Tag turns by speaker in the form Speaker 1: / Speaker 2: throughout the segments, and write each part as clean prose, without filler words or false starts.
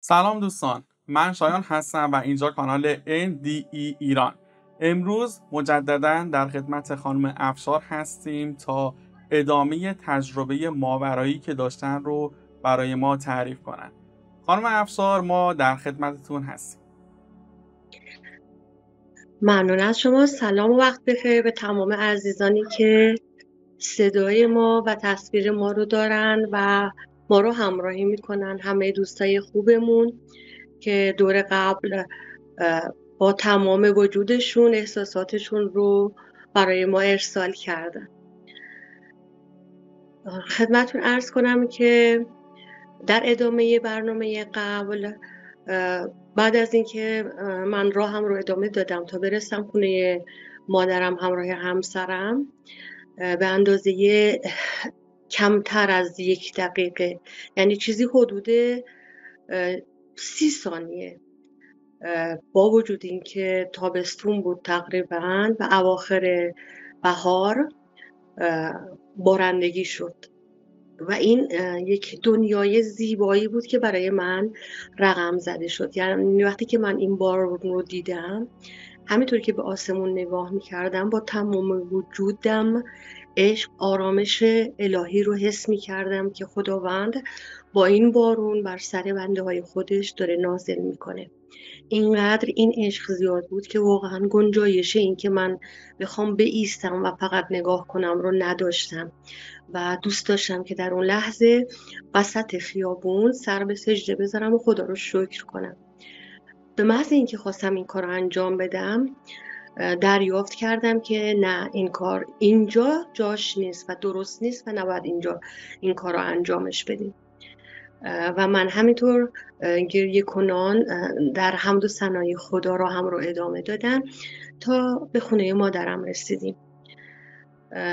Speaker 1: سلام دوستان، من شایان هستم و اینجا کانال NDE ایران. امروز مجددا در خدمت خانم افشار هستیم تا ادامه تجربه ماورایی که داشتن رو برای ما تعریف کنن. خانم افشار، ما در خدمتتون هستیم.
Speaker 2: ممنون از شما. سلام و وقت بخیر به تمام عزیزانی که صدای ما و تصویر ما رو دارن و ما رو همراهی میکنن. همه دوستای خوبمون که دور قبل با تمام وجودشون احساساتشون رو برای ما ارسال کردن. خدمتون عرض کنم که در ادامه برنامه قبل بعد از اینکه من راهم رو ادامه دادم تا برسم خونه مادرم همراه همسرم، به اندازه کمتر از 1 دقیقه، یعنی چیزی حدود 30 ثانیه، با وجود اینکه تابستون بود تقریبا و اواخر بهار، بارندگی شد و این یک دنیای زیبایی بود که برای من رقم زده شد. یعنی وقتی که من این بارون رو دیدم، همینطور که به آسمون نگاه میکردم با تمام وجودم عشق، آرامش الهی رو حس میکردم که خداوند با این بارون بر سر بنده های خودش داره نازل میکنه. اینقدر این عشق زیاد بود که واقعا گنجایش این که من بخوام بایستم و فقط نگاه کنم رو نداشتم و دوست داشتم که در اون لحظه وسط خیابون سر به سجده بذارم و خدا رو شکر کنم. به محض اینکه خواستم این کار رو انجام بدم، دریافت کردم که نه، این کار اینجا جاش نیست و درست نیست و نباید اینجا این کار رو انجامش بدیم. و من همینطور گریه کنان در حمد و ثنای خدا را هم رو ادامه دادم تا به خونه مادرم رسیدیم.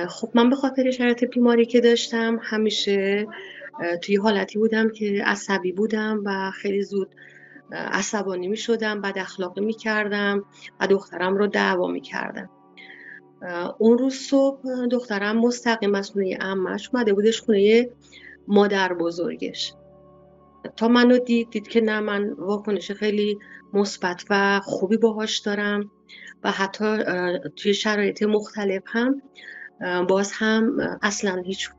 Speaker 2: خب من به خاطر شرایط بیماری که داشتم همیشه توی حالتی بودم که عصبی بودم و خیلی زود عصبانی می شدم، بد اخلاقی می کردم و دخترم رو دعوا می کردم. اون روز صبح دخترم مستقیم از خونه عمش اومده بودش خونه مادر بزرگش. تا منو دید که نه، من واکنش خیلی مثبت و خوبی باهاش دارم و حتی توی شرایط مختلف هم باز هم اصلا هیچ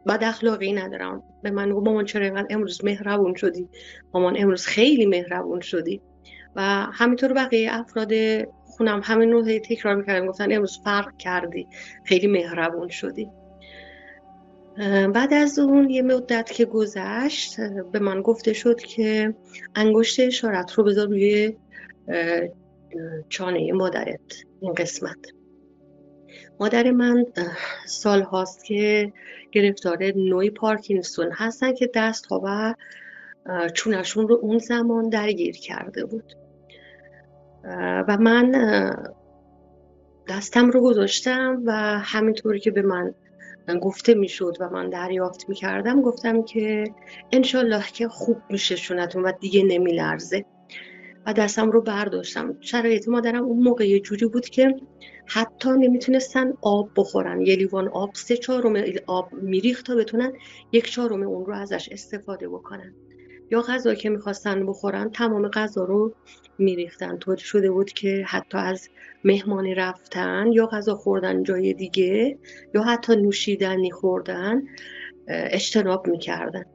Speaker 2: بد اخلاقی ندارم. به من گفت مامان چرا اینقدر امروز مهربون شدی، مامان امروز خیلی مهربون شدی. و همینطور بقیه افراد خونم همین رو تکرار میکردن، گفتن امروز فرق کردی، خیلی مهربون شدی. بعد از اون یه مدت که گذشت به من گفته شد که انگشت اشارت رو بذار روی چانه مادرت. این قسمت مادر من سال هاست که گرفتار نوعی پارکینسون هستن که دست ها و چونشون رو اون زمان درگیر کرده بود و من دستم رو گذاشتم و همینطوری که به من گفته میشد و من دریافت میکردم گفتم که انشالله که خوب میشه شونتون و دیگه نمیلرزه و دستم رو برداشتم. شرایط مادرم اون موقع یه جوری بود که حتی نمیتونستن آب بخورن. یه لیوان آب 3/4 آب میریخت تا بتونن 1/4 اون رو ازش استفاده بکنن. یا غذا که میخواستن بخورن تمام غذا رو میریختن. طوری شده بود که حتی از مهمانی رفتن یا غذا خوردن جای دیگه یا حتی نوشیدنی خوردن اجتناب میکردن.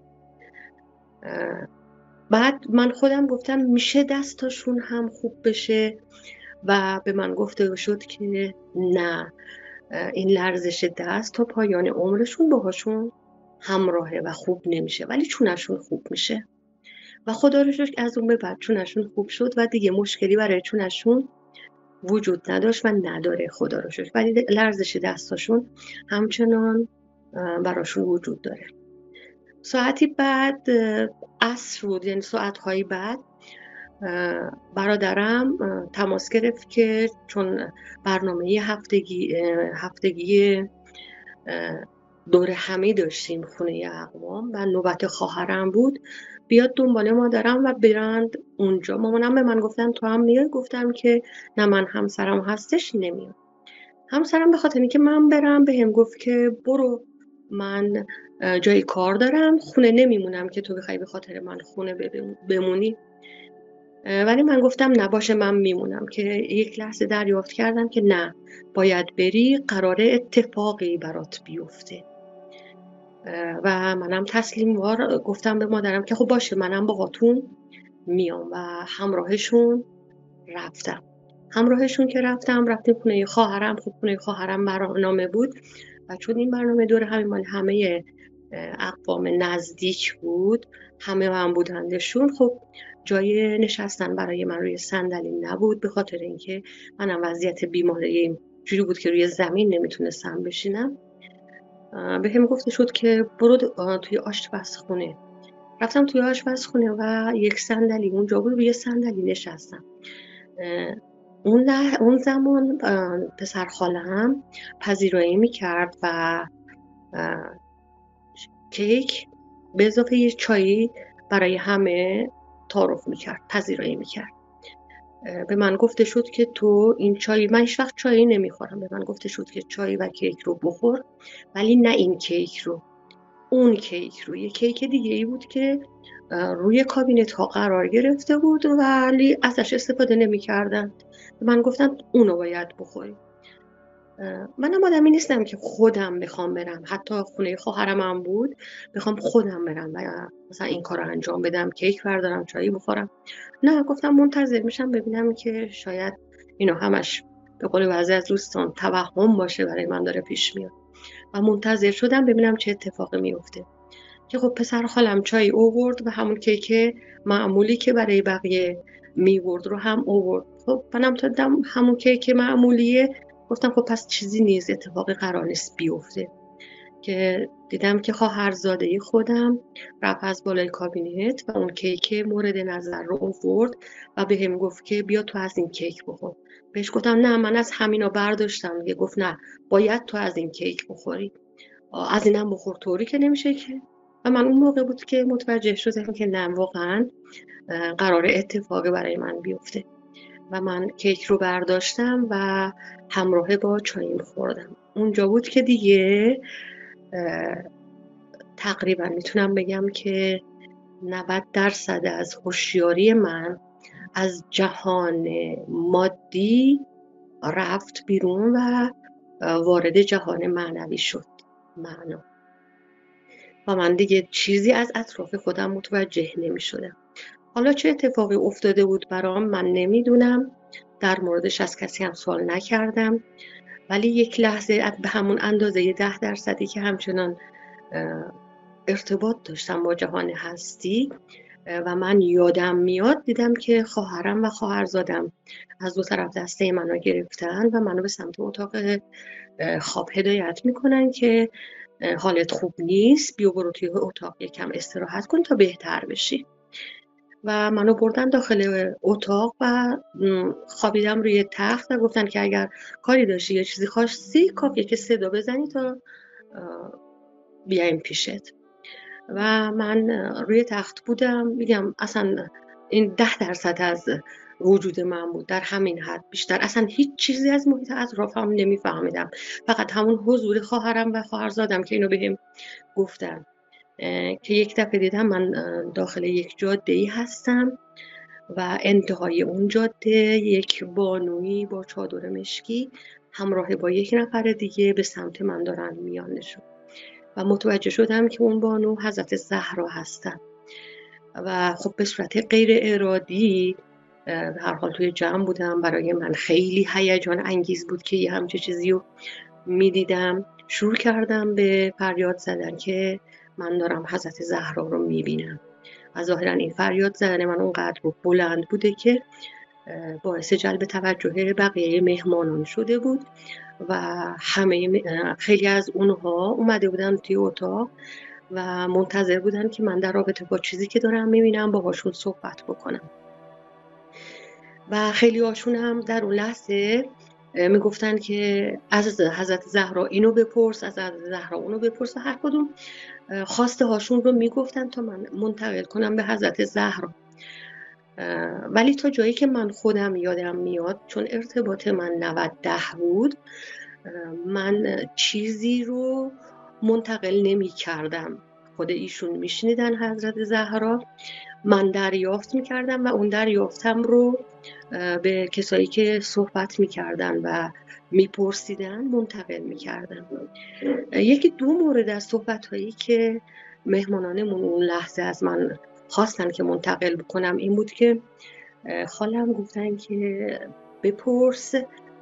Speaker 2: بعد من خودم گفتم میشه دستاشون هم خوب بشه و به من گفته شد که نه، این لرزش دست تا پایان عمرشون باهاشون همراهه و خوب نمیشه، ولی چونشون خوب میشه. و خدا رو شکر از اون به بعد چونشون خوب شد و دیگه مشکلی برای چونشون وجود نداشت و نداره، خدا رو شکر. ولی لرزش دستاشون همچنان براشون وجود داره. ساعتی بعد عصر بود، یعنی ساعت‌هایی بعد برادرم تماس گرفت که چون برنامه هفتگی دور همی داشتیم خونه اقوام و نوبت خواهرم بود، بیاد دنبال مادرم و برند اونجا. مامانم به من گفتن تو هم میای؟ گفتم که نه، من همسرم هستش نمیام. همسرم به خاطر اینکه من برم بهم گفت که برو، من جای کار دارم، خونه نمیمونم که تو بخوای به خاطر من خونه بمونی. ولی من گفتم نباشه، من میمونم. که یک لحظه دریافت کردم که نه، باید بری، قراره اتفاقی برات بیفته. و منم تسلیم وار گفتم به مادرم که خب باشه، منم باهاتون میام. و همراهشون رفتم. همراهشون که رفتیم خونه خواهرم. خب خونه خواهرم برنامه بود و چون این برنامه دور همه اقوام نزدیک بود، همه من بودندشون، خب جای نشستن برای من روی صندلی نبود، به خاطر اینکه منم وضعیت بیماری جوری بود که روی زمین نمیتونستم بشینم. به هم گفته شد که برو توی آشپزخونه. رفتم توی آشپزخونه و یک صندلی اونجا بود، روی صندلی نشستم. اون زمان پسر خاله‌ام پذیرایی میکرد و کیک به اضافه یه چایی برای همه تعارف میکرد، پذیرایی میکرد. به من گفته شد که تو این چای، من هیچ وقت چایی نمیخورم، به من گفته شد که چای و کیک رو بخور، ولی نه این کیک رو، اون کیک رو. یه کیک دیگه ای بود که روی کابینت ها قرار گرفته بود ولی ازش استفاده نمی‌کردن. من گفتم اونو باید بخوری. منم آدمی نیستم که خودم بخوام برم، حتی خونه خواهرم هم بود، بخوام خودم برم و مثلا این کار رو انجام بدم، کیک بردارم، چایی بخورم. نه، گفتم منتظر میشم ببینم که شاید اینا همش به قول بعضی از دوستان توهم باشه برای من داره پیش میاد. و منتظر شدم ببینم چه اتفاقی میفته. که خب پسر خالم چای آورد و همون کیک معمولی که برای بقیه میورد رو هم آورد. خب منم تا دیدم همون کیک معمولیه، گفتم خب پس چیزی نیست، اتفاقی قرار نیست بیفته. که دیدم که خواهرزاده خودم رفت از بالای کابینت و اون کیک مورد نظر رو آورد و به هم گفت که بیا تو از این کیک بخور. بهش گفتم نه، من از همینا برداشتم. دیگه گفت نه، باید تو از این کیک بخوری، از اینم بخور، طوری که نمیشه که. و من اون موقع بود که متوجه شدم که نه، واقعا قرار اتفاقی برای من بیفته. و من کیک رو برداشتم و همراه با چاییم خوردم. اونجا بود که دیگه تقریبا میتونم بگم که 90% از هوشیاری من از جهان مادی رفت بیرون و وارد جهان معنوی شد. معنا. و من دیگه چیزی از اطراف خودم متوجه نمی شدم. حالا چه اتفاقی افتاده بود برام من نمیدونم، در موردش از کسی هم سوال نکردم، ولی یک لحظه به همون اندازه 10% که همچنان ارتباط داشتم با جهان هستی و من یادم میاد، دیدم که خواهرم و خواهرزادم از دو طرف دسته منو گرفتن و منو به سمت اتاق خواب هدایت میکنن که حالت خوب نیست، بیا برو توی اتاق یکم استراحت کن تا بهتر بشی. و منو بردن داخل اتاق و خوابیدم روی تخت و گفتن که اگر کاری داشتی یا چیزی خواستی کافیه که صدا بزنی تا بیایم پیشت. و من روی تخت بودم، میگم اصلا این 10% از وجود من بود، در همین حد، بیشتر اصلا هیچ چیزی از محیط اطرافم نمیفهمیدم، فقط همون حضور خواهرم و خواهرزادم که اینو بهم گفتن. که یک دفعه دیدم من داخل یک جاده‌ای هستم و انتهای اون جاده یک بانویی با چادر مشکی همراه با یک نفر دیگه به سمت من دارن میانشون و متوجه شدم که اون بانو حضرت زهرا هستن. و خب به صورت غیر ارادی به هر حال توی جمع بودم، برای من خیلی هیجان انگیز بود که یه همچه چیزی رو میدیدم. شروع کردم به فریاد زدن که من دارم حضرت زهرا رو میبینم و ظاهرا این فریاد زدن من اونقدر بلند بوده که باعث جلب توجه بقیه مهمانان شده بود و خیلی از اونها اومده بودن توی اتاق و منتظر بودن که من در رابطه با چیزی که دارم میبینم باهاشون صحبت بکنم. و خیلی هاشون هم در اون لحظه میگفتن که از حضرت زهرا اینو بپرس، از حضرت زهرا اونو بپرس و هر کدوم خواسته هاشون رو میگفتن تا من منتقل کنم به حضرت زهرا. ولی تا جایی که من خودم یادم میاد، چون ارتباط من 90-10 بود، من چیزی رو منتقل نمی کردم. خود ایشون میشنیدن حضرت زهرا، من دریافت میکردم و اون دریافتم رو به کسایی که صحبت میکردن و میپرسیدن منتقل میکردم. یکی دو مورد از صحبت هایی که مهمانانمون اون لحظه از من خواستن که منتقل بکنم این بود که خالم گفتن که بپرس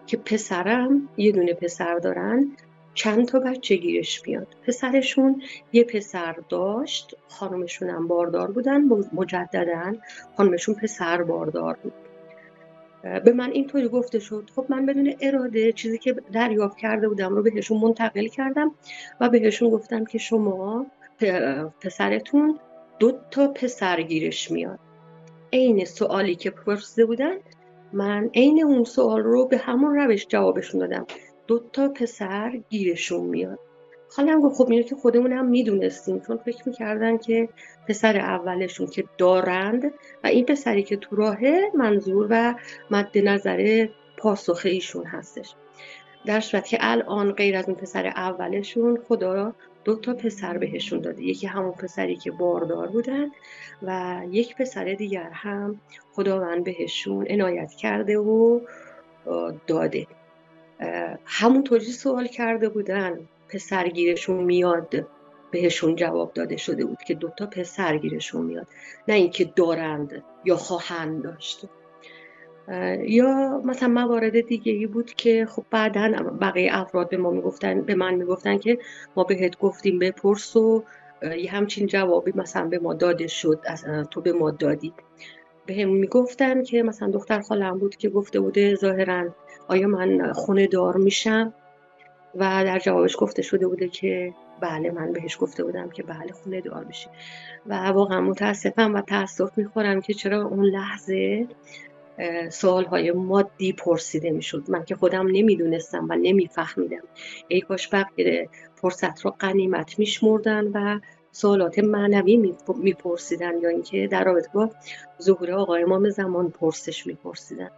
Speaker 2: که پسرم، یه دونه پسر دارن، چند تا بچه گیرش بیاد. پسرشون یه پسر داشت، خانمشون هم باردار بودن، مجدداً خانمشون پسر باردار بود. به من اینطوری گفته شد. خب من بدون اراده چیزی که دریافت کرده بودم رو بهشون منتقل کردم و بهشون گفتم که شما پسرتون 2 تا پسر گیرش میاد. عین سوالی که پرسیده بودن من عین اون سوال رو به همون روش جوابشون دادم. 2 تا پسر گیرشون میاد. خالم گفت خب اینو که خودمونم میدونستیم، چون فکر میکردن که پسر اولشون که دارند و این پسری که تو راهه منظور و مد نظر پاسخ ایشون هستش. در صورت که الان غیر از اون پسر اولشون خدا 2 تا پسر بهشون داده. یکی همون پسری که باردار بودن و یک پسر دیگر هم خداوند بهشون عنایت کرده و داده. همونطوری سوال کرده بودن پسر گیرشون میاد، بهشون جواب داده شده بود که 2 تا پسر گیرشون میاد، نه اینکه دارند یا خواهند داشت. یا مثلا موارد دیگه ای بود که خب بعداً بقیه افراد به من میگفتن که ما بهت گفتیم بپرس و یه همچین جوابی مثلا به ما داده شد، تو به ما دادی. به هم میگفتن که مثلا دختر خالم بود که گفته بوده ظاهراً آیا من خونه دار میشم و در جوابش گفته شده بوده که بله. من بهش گفته بودم که بله خونه دار میشی و واقعا متاسفم و تاسف میخورم که چرا اون لحظه سوالهای مادی پرسیده میشد. من که خودم نمیدونستم و نمیفهمیدم. ای کاش بقیه فرصت رو غنیمت میشمردن و سوالات معنوی میپرسیدن یا اینکه در رابطه با ظهور آقای امام زمان پرسش میپرسیدن.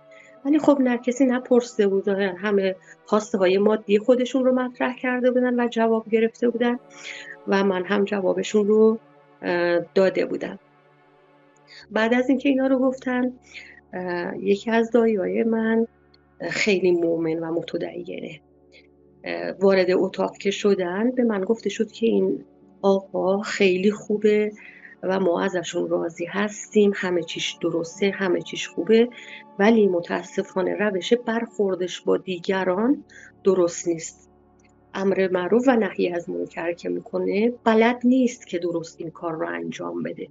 Speaker 2: ولی خب نه، کسی نپرسیده بود. همه خواسته های مادی خودشون رو مطرح کرده بودن و جواب گرفته بودن و من هم جوابشون رو داده بودم. بعد از اینکه اینا رو گفتن، یکی از دایی‌های من خیلی مؤمن و متدینه، وارد اتاق که شدن به من گفته شد که این آقا خیلی خوبه و ما ازشون راضی هستیم، همه چیش درسته، همه چیش خوبه، ولی متاسفانه روش برخوردش با دیگران درست نیست. امر معروف و نهی از منکر که میکنه بلد نیست که درست این کار رو انجام بده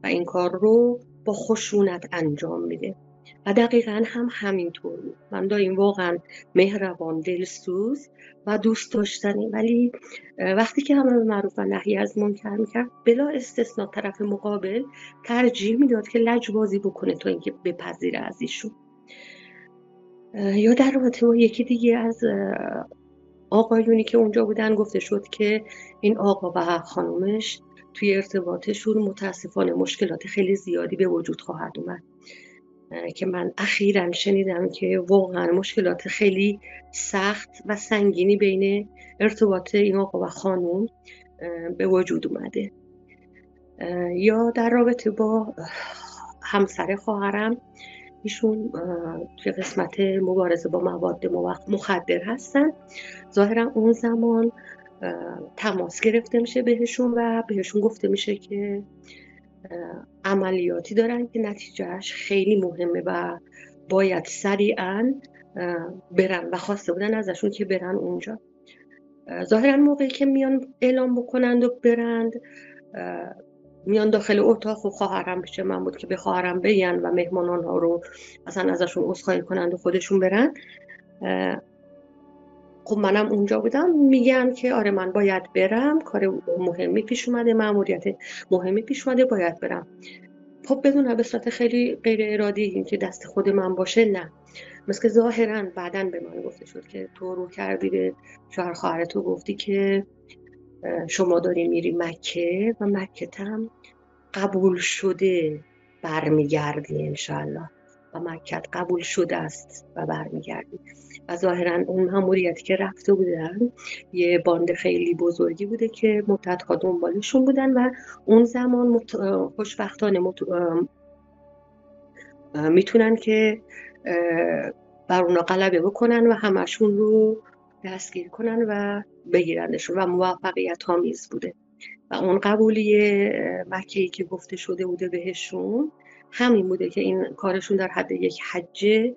Speaker 2: و این کار رو با خشونت انجام میده و دقیقاً هم همینطور بود. من داریم واقعاً مهربان، دلسوز و دوست داشتنی، ولی وقتی که امر معروف و نهی از منکر میکرد بلا استثناء طرف مقابل ترجیح میداد که لجبازی بکنه تا اینکه بپذیره از ایشون. یا در رابطه با یکی دیگه از آقایونی که اونجا بودن گفته شد که این آقا و خانومش توی ارتباطشون متاسفانه مشکلات خیلی زیادی به وجود خواهد اومد، که من اخیراً شنیدم که واقعاً مشکلات خیلی سخت و سنگینی بین ارتباط این آقا و خانوم به وجود اومده. یا در رابطه با همسر خواهرم، ایشون توی قسمت مبارزه با مواد مخدر هستن. ظاهرا اون زمان تماس گرفته میشه بهشون و بهشون گفته میشه که عملیاتی دارن که نتیجهش خیلی مهمه و باید سریعا برن و خواسته بودن ازشون که برن اونجا. ظاهرا موقعی که میان اعلام بکنند و برند، میان داخل اتاق و خواهرم پیش من بود که به خواهرم بگن و مهمانان ها رو مثلا ازشون عذرخواهی کنند و خودشون برن. خب منم اونجا بودم، میگن که آره من باید برم، کار مهمی پیش اومده، مأموریت مهمی پیش اومده، باید برم. خب بدون به صورت خیلی غیر ارادی این که دست خود من باشه، نه. مثل که ظاهرا بعدن به من گفته شد که تو رو کردی به شوهر خواهرتو، گفتی که شما داری میری مکه و مکتم قبول شده برمیگردی انشالله و مکت قبول شده است و برمیگردی. و ظاهرا اون ماموریتی که رفته بودن یه باند خیلی بزرگی بوده که مدت‌ها دنبالشون بودن و اون زمان خوشبختانه میتونن که بر اونا غلبه بکنن و همشون رو دستگیر کنن و بگیرنشون و موفقیت آمیز بوده. و اون قبولی مکه‌ای که گفته شده بوده بهشون همین بوده که این کارشون در حد یک حجه،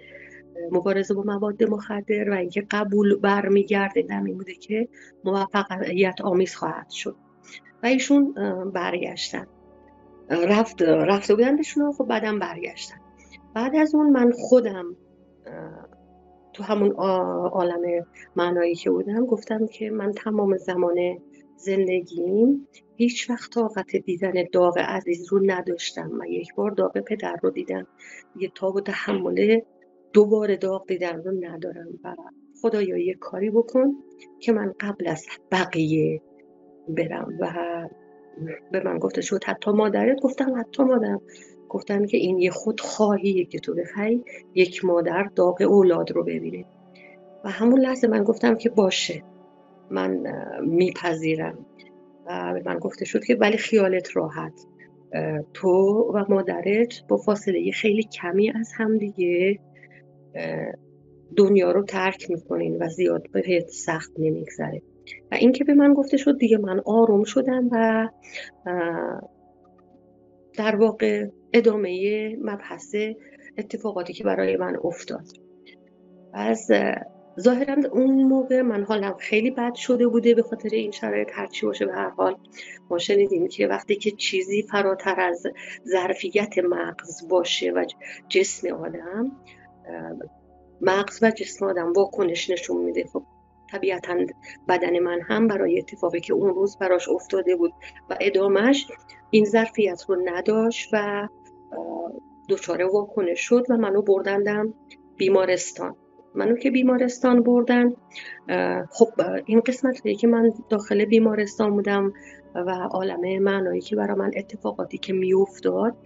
Speaker 2: مبارزه با مواد مخدر و اینکه قبول برمیگردیدن این بوده که موفقیت آمیز خواهد شد. و ایشون برگشتن، رفته بودن بهشون، خب بعدم برگشتن. بعد از اون من خودم تو همون عالم معنایی که بودم گفتم که من تمام زمان زندگیم هیچ وقت طاقت دیدن داغ عزیز رو نداشتم. من یک بار داغ پدر رو دیدم، یه تاب و تحمل دوباره داغ دیدن رو ندارم و خدایا یک کاری بکن که من قبل از بقیه برم. و به من گفته شد حتی مادرت؟ گفتم حتی مادرم. گفتم که این یه خودخواهیه که تو بخوای یک مادر داغ اولاد رو ببینه. و همون لحظه من گفتم که باشه، من میپذیرم. و به من گفته شد که ولی خیالت راحت، تو و مادرت با فاصله خیلی کمی از هم دیگه دنیا رو ترک میکنین و زیاد بهت سخت نمیگذره. و این که به من گفته شد دیگه من آروم شدم و در واقع ادامه مبحث اتفاقاتی که برای من افتاد. از ظاهرا اون موقع من حالم خیلی بد شده بوده به خاطر این شرایط. هرچی باشه به هر حال ما شنیدیم که وقتی که چیزی فراتر از ظرفیت مغز باشه و جسم آدم، مغز و جسم آدم واکنش نشون میده. خب طبیعتاً بدن من هم برای اتفاقی که اون روز براش افتاده بود و ادامش این ظرفیت رو نداشت و دچار واکنش شد و منو بردندم بیمارستان. منو که بیمارستان بردن، خب این قسمتی که من داخل بیمارستان بودم و عالمه معنایی که برای من اتفاقاتی که میافتاد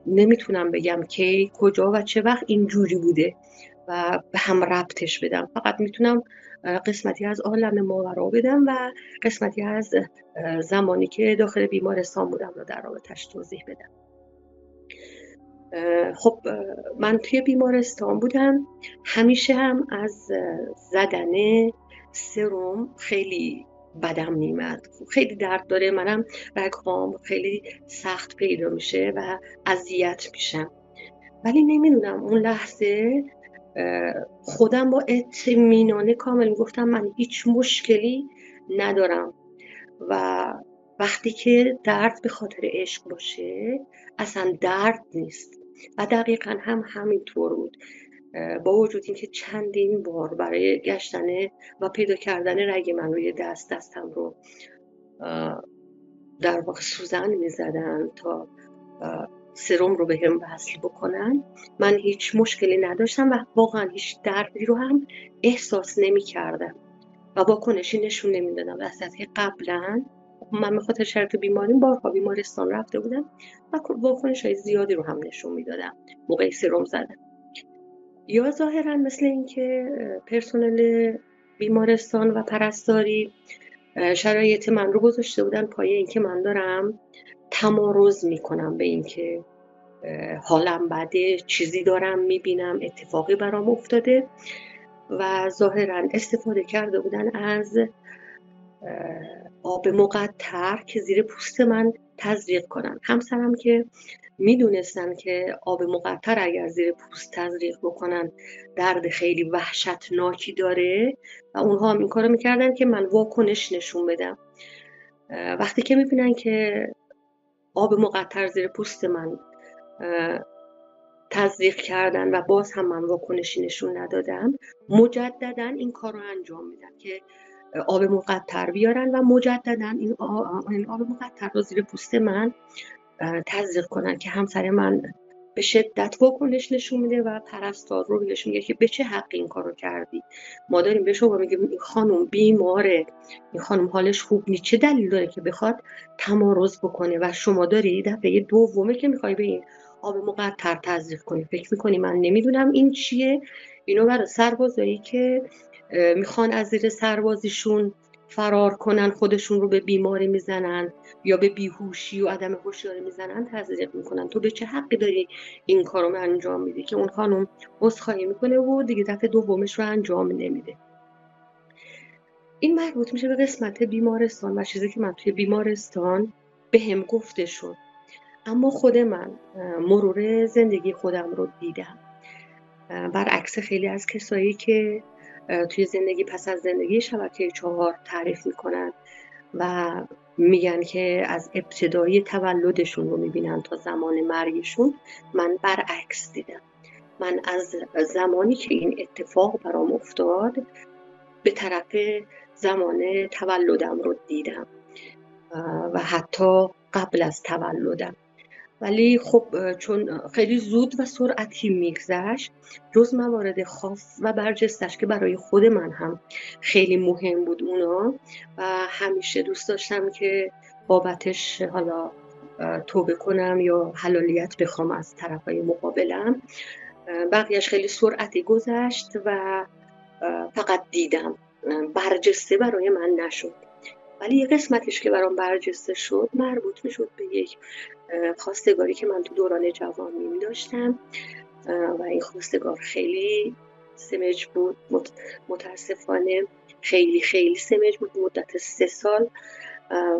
Speaker 2: نمیتونم بگم که کجا و چه وقت اینجوری بوده و به هم ربطش بدم. فقط میتونم قسمتی از عالم ماورا بدم و قسمتی از زمانی که داخل بیمارستان بودم رو در رابطش توضیح بدم. خب من توی بیمارستان بودم. همیشه هم از زدن سرم خیلی بدم میمد، خیلی درد داره، منم رگهام خیلی سخت پیدا میشه و اذیت میشم. ولی نمیدونم اون لحظه خودم با اطمینان کامل گفتم من هیچ مشکلی ندارم و وقتی که درد به خاطر عشق باشه اصلا درد نیست. و دقیقا هم همینطور بود. با وجود اینکه چندین بار برای گشتن و پیدا کردن رگ من روی دستم رو در واقع سوزن میزدن تا سرم رو به هم وصل بکنن، من هیچ مشکلی نداشتم و واقعا هیچ دردی رو هم احساس نمی کردم و واکنشی نشون نمی دادم. وسط که قبلا من به خاطر شرط بیماریم بارها بیمارستان رفته بودم و واکنش های زیادی رو هم نشون می دادم موقع سرم زدن. یا ظاهرا مثل اینکه پرسنل بیمارستان و پرستاری شرایط من رو گذاشته بودن پای اینکه من دارم تمارض میکنم به اینکه حالم بده، چیزی دارم میبینم، اتفاقی برام افتاده و ظاهرا استفاده کرده بودن از آب مقطر که زیر پوست من تزریق کنن. همسرم که میدونستن که آب مقطر اگر زیر پوست تزریق بکنن درد خیلی وحشتناکی داره و اونها هم این کارو میکردن که من واکنش نشون بدم. وقتی که میبینن که آب مقطر زیر پوست من تزریق کردن و باز هم من واکنشی نشون ندادم، مجددا این کار رو انجام میدن که آب مقطر بیارن و مجددا این آب مقطر رو زیر پوست من تزریق کنن که همسر من به شدت واکنش نشون میده و پرستار رو بهش میگه که به چه حق این کارو کردی؟ ما داریم به شما میگیم این خانم بیماره، این خانم حالش خوب نیست، چه دلیل داره که بخواد تمارض بکنه و شما داری دفعه دومه که میخوای به این آب مقطر تزریق کنی. فکر میکنی من نمیدونم این چیه؟ اینو برای سربازایی که میخوان از زیر سربازیشون فرار کنن، خودشون رو به بیماری میزنن یا به بیهوشی و عدم هوشیاری میزنن تزریق میکنن. تو به چه حقی داری این کارو انجام میدی؟ که اون خانم عذرخواهی میکنه و دیگه دفعه دومش رو انجام نمیده. این مربوط میشه به قسمت بیمارستان و چیزی که من توی بیمارستان به هم گفته شد. اما خود من مرور زندگی خودم رو دیدم، برعکس خیلی از کسایی که توی زندگی پس از زندگی شبکه 4 تعریف میکنن و میگن که از ابتدای تولدشون رو میبینن تا زمان مرگشون. من برعکس دیدم. من از زمانی که این اتفاق برام افتاد به طرف زمان تولدم رو دیدم و حتی قبل از تولدم. ولی خب چون خیلی زود و سرعتی میگذشت، جز موارد خاص و برجستش که برای خود من هم خیلی مهم بود اونا و همیشه دوست داشتم که بابتش حالا توبه کنم یا حلالیت بخوام از طرفای مقابلم، بقیهش خیلی سرعتی گذشت و فقط دیدم، برجسته برای من نشد. ولی یه قسمتش که برام برجسته شد مربوط میشد به یک خواستگاری که من تو دوران جوانی داشتم و این خواستگار خیلی سمج بود، متاسفانه خیلی خیلی سمج بود. مدت 3 سال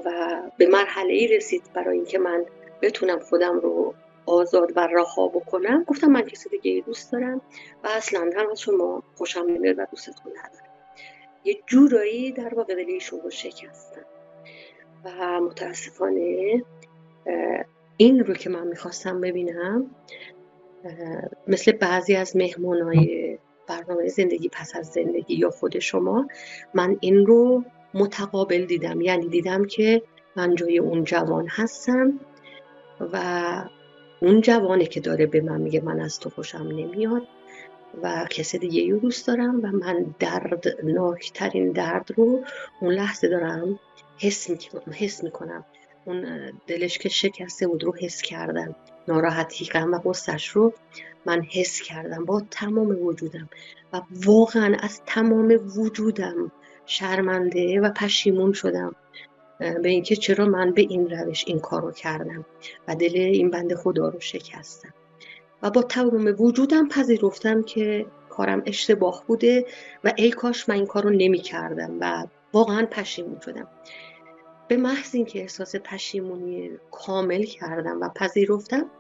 Speaker 2: و به مرحله‌ای رسید برای اینکه من بتونم خودم رو آزاد و رها بکنم. گفتم من کسی دیگه دوست دارم و اصلا هم از شما خوشم نمیاد و دوستتون ندارم. یه جورایی در واقع دل ایشون رو شکستم و متاسفانه این رو که من میخواستم ببینم، مثل بعضی از مهمانای برنامه زندگی پس از زندگی یا خود شما، من این رو متقابل دیدم. یعنی دیدم که من جای اون جوان هستم و اون جوانه که داره به من میگه من از تو خوشم نمیاد و کسی دیگه رو دوست دارم و من دردناکترین درد رو اون لحظه دارم حس میکنم. اون دلش که شکسته بود رو حس کردم، ناراحتی، غم و غصه‌اش رو من حس کردم با تمام وجودم و واقعا از تمام وجودم شرمنده و پشیمون شدم به اینکه چرا من به این روش این کارو کردم و دل این بنده خدا رو شکستم و با تمام وجودم پذیرفتم که کارم اشتباه بوده و ای کاش من این کارو نمی کردم و واقعا پشیمون شدم. به محض اینکه احساس پشیمونی کامل کردم و پذیرفتم،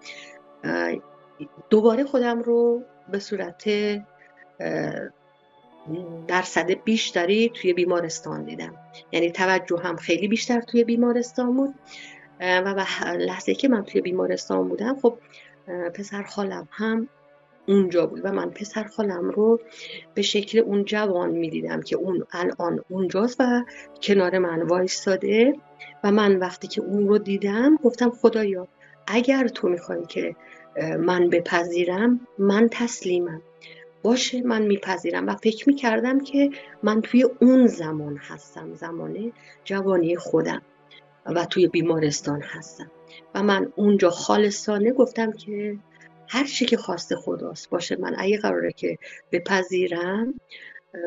Speaker 2: دوباره خودم رو به صورت درصد بیشتری توی بیمارستان دیدم. یعنی توجهم خیلی بیشتر توی بیمارستان بود و به لحظه که من توی بیمارستان بودم خب پسر خالم هم اونجا بود و من پسر خالم رو به شکل اون جوان میدیدم که اون الان اونجاست و کنار من وایستاده و من وقتی که اون رو دیدم گفتم خدایا اگر تو میخوای که من بپذیرم من تسلیمم، باشه من میپذیرم. و فکر میکردم که من توی اون زمان هستم، زمان جوانی خودم و توی بیمارستان هستم و من اونجا خالصانه گفتم که هر چی که خواست خداست باشه، من اگه قراره که بپذیرم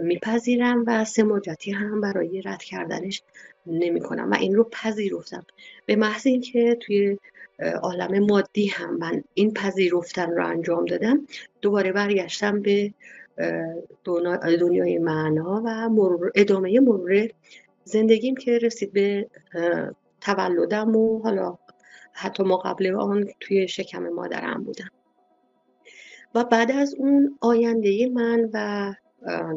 Speaker 2: میپذیرم و سماجتی هم برای رد کردنش نمی کنم و این رو پذیرفتم. به محض اینکه توی عالم مادی هم من این پذیرفتن رو انجام دادم، دوباره برگشتم به دنیای معنا و ادامه مرور زندگیم که رسید به تولدم و حالا حتی ما قبل آن توی شکم مادرم بودم. و بعد از اون آینده من و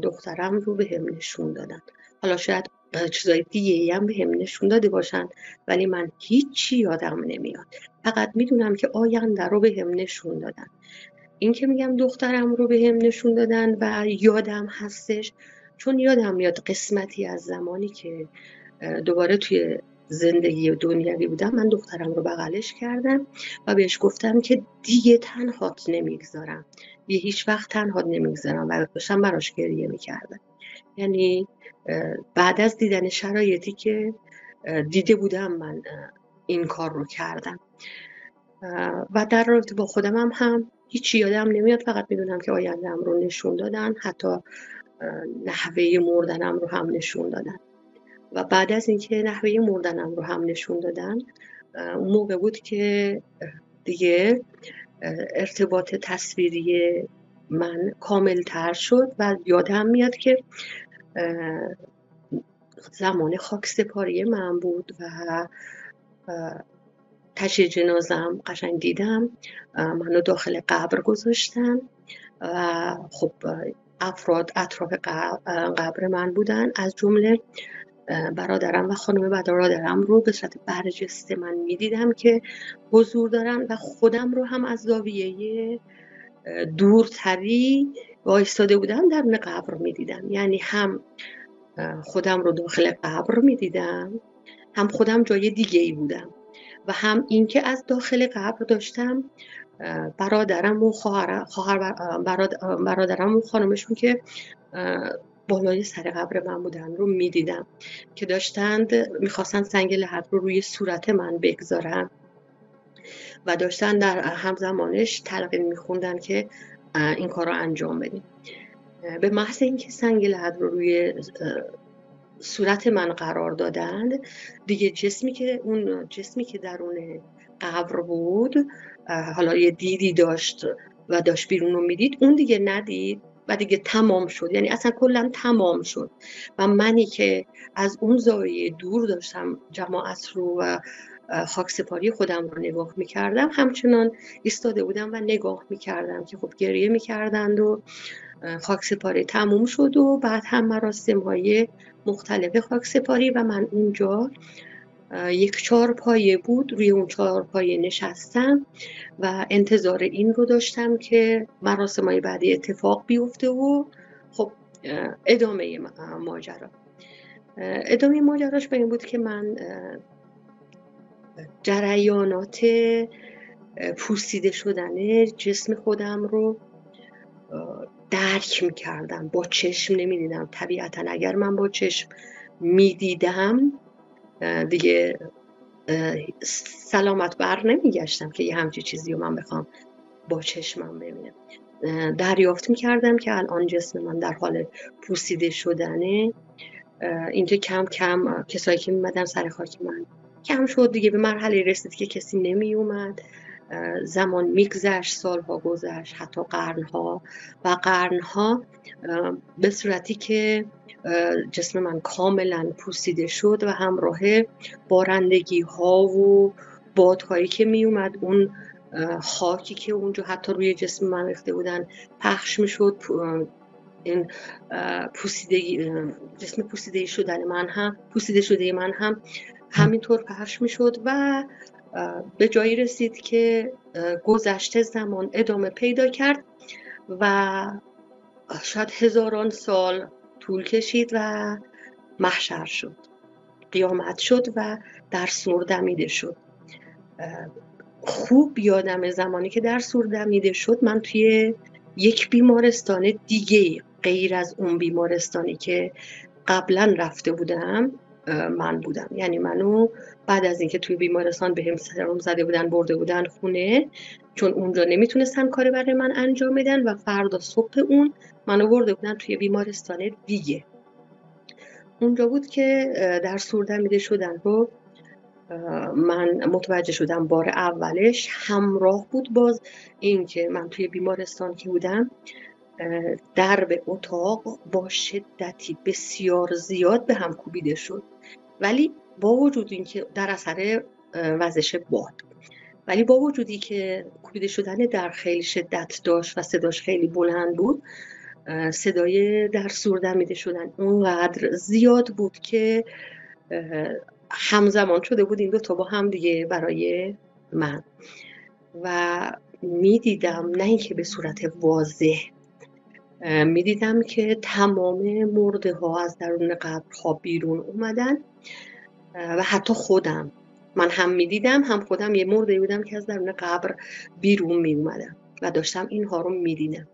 Speaker 2: دخترم رو به هم نشون دادن. حالا شاید چیزای دیگه هم به هم نشون داده باشن ولی من هیچی یادم نمیاد. فقط میدونم که آینده رو به هم نشون دادن. این که میگم دخترم رو به هم نشون دادن و یادم هستش چون یادم میاد قسمتی از زمانی که دوباره توی زندگی دنیوی بودم، من دخترم رو بغلش کردم و بهش گفتم که دیگه تنهات نمیگذارم، دیگه هیچ وقت تنهات نمیگذارم و داشتم براش گریه میکردم. یعنی بعد از دیدن شرایطی که دیده بودم من این کار رو کردم و در رابطه با خودم هم هیچی یادم نمیاد، فقط میدونم که آینده‌ام رو نشون دادن، حتی نحوه مردنم رو هم نشون دادن. و بعد از اینکه نحوه مردنم رو هم نشون دادن، اون موقع بود که دیگه ارتباط تصویری من کامل تر شد و یادم میاد که زمان خاکسپاری من بود و تشییع جنازم قشنگ دیدم، منو داخل قبر گذاشتن و خب افراد اطراف قبر من بودن، از جمله برادرم و خانم برادرم رو به صورت برجسته من میدیدم که حضور دارن و خودم رو هم از زاویه دورتری وایستاده بودم در قبر میدیدم. یعنی هم خودم رو داخل قبر میدیدم، هم خودم جای دیگه ای بودم و هم اینکه از داخل قبر داشتم برادرم و برادرم و خانمشون که بالای سر قبر من بودن رو میدیدم که میخواستن سنگ لحد رو روی صورت من بگذارن و داشتن در همزمانش تلقین میخوندن که این کار رو انجام بدیم. به محض اینکه سنگ لحد رو روی صورت من قرار دادند، دیگه اون جسمی که درون قبر بود، حالا یه دیدی داشت و داشت بیرون رو میدید، اون دیگه ندید و دیگه تمام شد. یعنی اصلا کلا تمام شد و منی که از اون زاویه دور داشتم جماعت رو و خاکسپاری خودم رو نگاه میکردم، همچنان ایستاده بودم و نگاه میکردم که خب گریه میکردند و خاکسپاری تموم شد و بعد هم مراسم‌های مختلف خاکسپاری و من اونجا یک چهارپایه بود، روی اون چهارپایه نشستم و انتظار این رو داشتم که مراسم‌های بعدی اتفاق بیفته و خب ادامه ماجراش به این بود که من جریانات پوسیده شدن جسم خودم رو درک میکردم، با چشم نمیدیدم. طبیعتا اگر من با چشم میدیدم دیگه سلامت بر نمیگشتم که یه همچی چیزی رو من بخوام با چشمم ببینم. دریافت میکردم که الان جسم من در حال پوسیده شدنه. اینجا کم کم کسایی که میمدن سر خاک من کم شد، دیگه به مرحله رسید که کسی نمی اومد. زمان میگذشت، سالها گذشت، حتی قرنها به صورتی که جسم من کاملا پوسیده شد و همراه بارندگی ها و بادهایی که می اومد، اون خاکی که اونجا حتی روی جسم من ریخته بودن پخش می شد. این جسم پوسیده شده من هم همینطور پخش می شد و به جایی رسید که گذشته زمان ادامه پیدا کرد و شاید هزاران سال طول کشید و محشر شد، قیامت شد و در سور دمیده شد. خوب یادم زمانی که در سور دمیده شد من توی یک بیمارستان دیگه غیر از اون بیمارستانی که قبلا رفته بودم من بودم. یعنی منو بعد از اینکه توی بیمارستان بهم سرم زده بودن برده بودن خونه، چون اونجا نمیتونستن کاری برای من انجام بدن و فردا صبح اون منو برده بودن توی بیمارستان دیگه. اونجا بود که در سور دمیده شدن رو من متوجه شدم. بار اولش همراه بود باز این که من توی بیمارستان که بودم، درب اتاق با شدتی بسیار زیاد به هم کوبیده شد، ولی با وجود اینکه در اثر وزش باد، ولی با وجودی که کوبیده شدن در خیلی شدت داشت و صداش خیلی بلند بود، صدای در سور دمیده شدن اونقدر زیاد بود که همزمان شده بود این دو تا با هم دیگه برای من. و میدیدم، نه اینکه به صورت واضح، میدیدم که تمام مرده ها از درون قبرها بیرون اومدن و حتی خودم، من هم میدیدم هم خودم یه مرده بودم که از درون قبر بیرون می اومدم و داشتم اینها رو میدیدم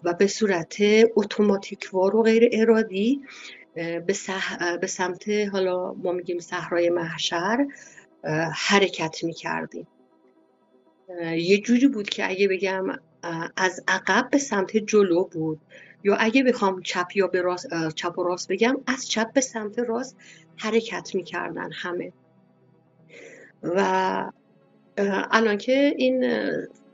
Speaker 2: و به صورت اتوماتیکوار و غیر ارادی به سمت، حالا ما میگیم صحرای محشر، حرکت میکردیم. یه جوری بود که اگه بگم از عقب به سمت جلو بود، یا اگه بخوام چپ یا به راست، چپ و راست بگم، از چپ به سمت راست حرکت میکردن همه. و الان که این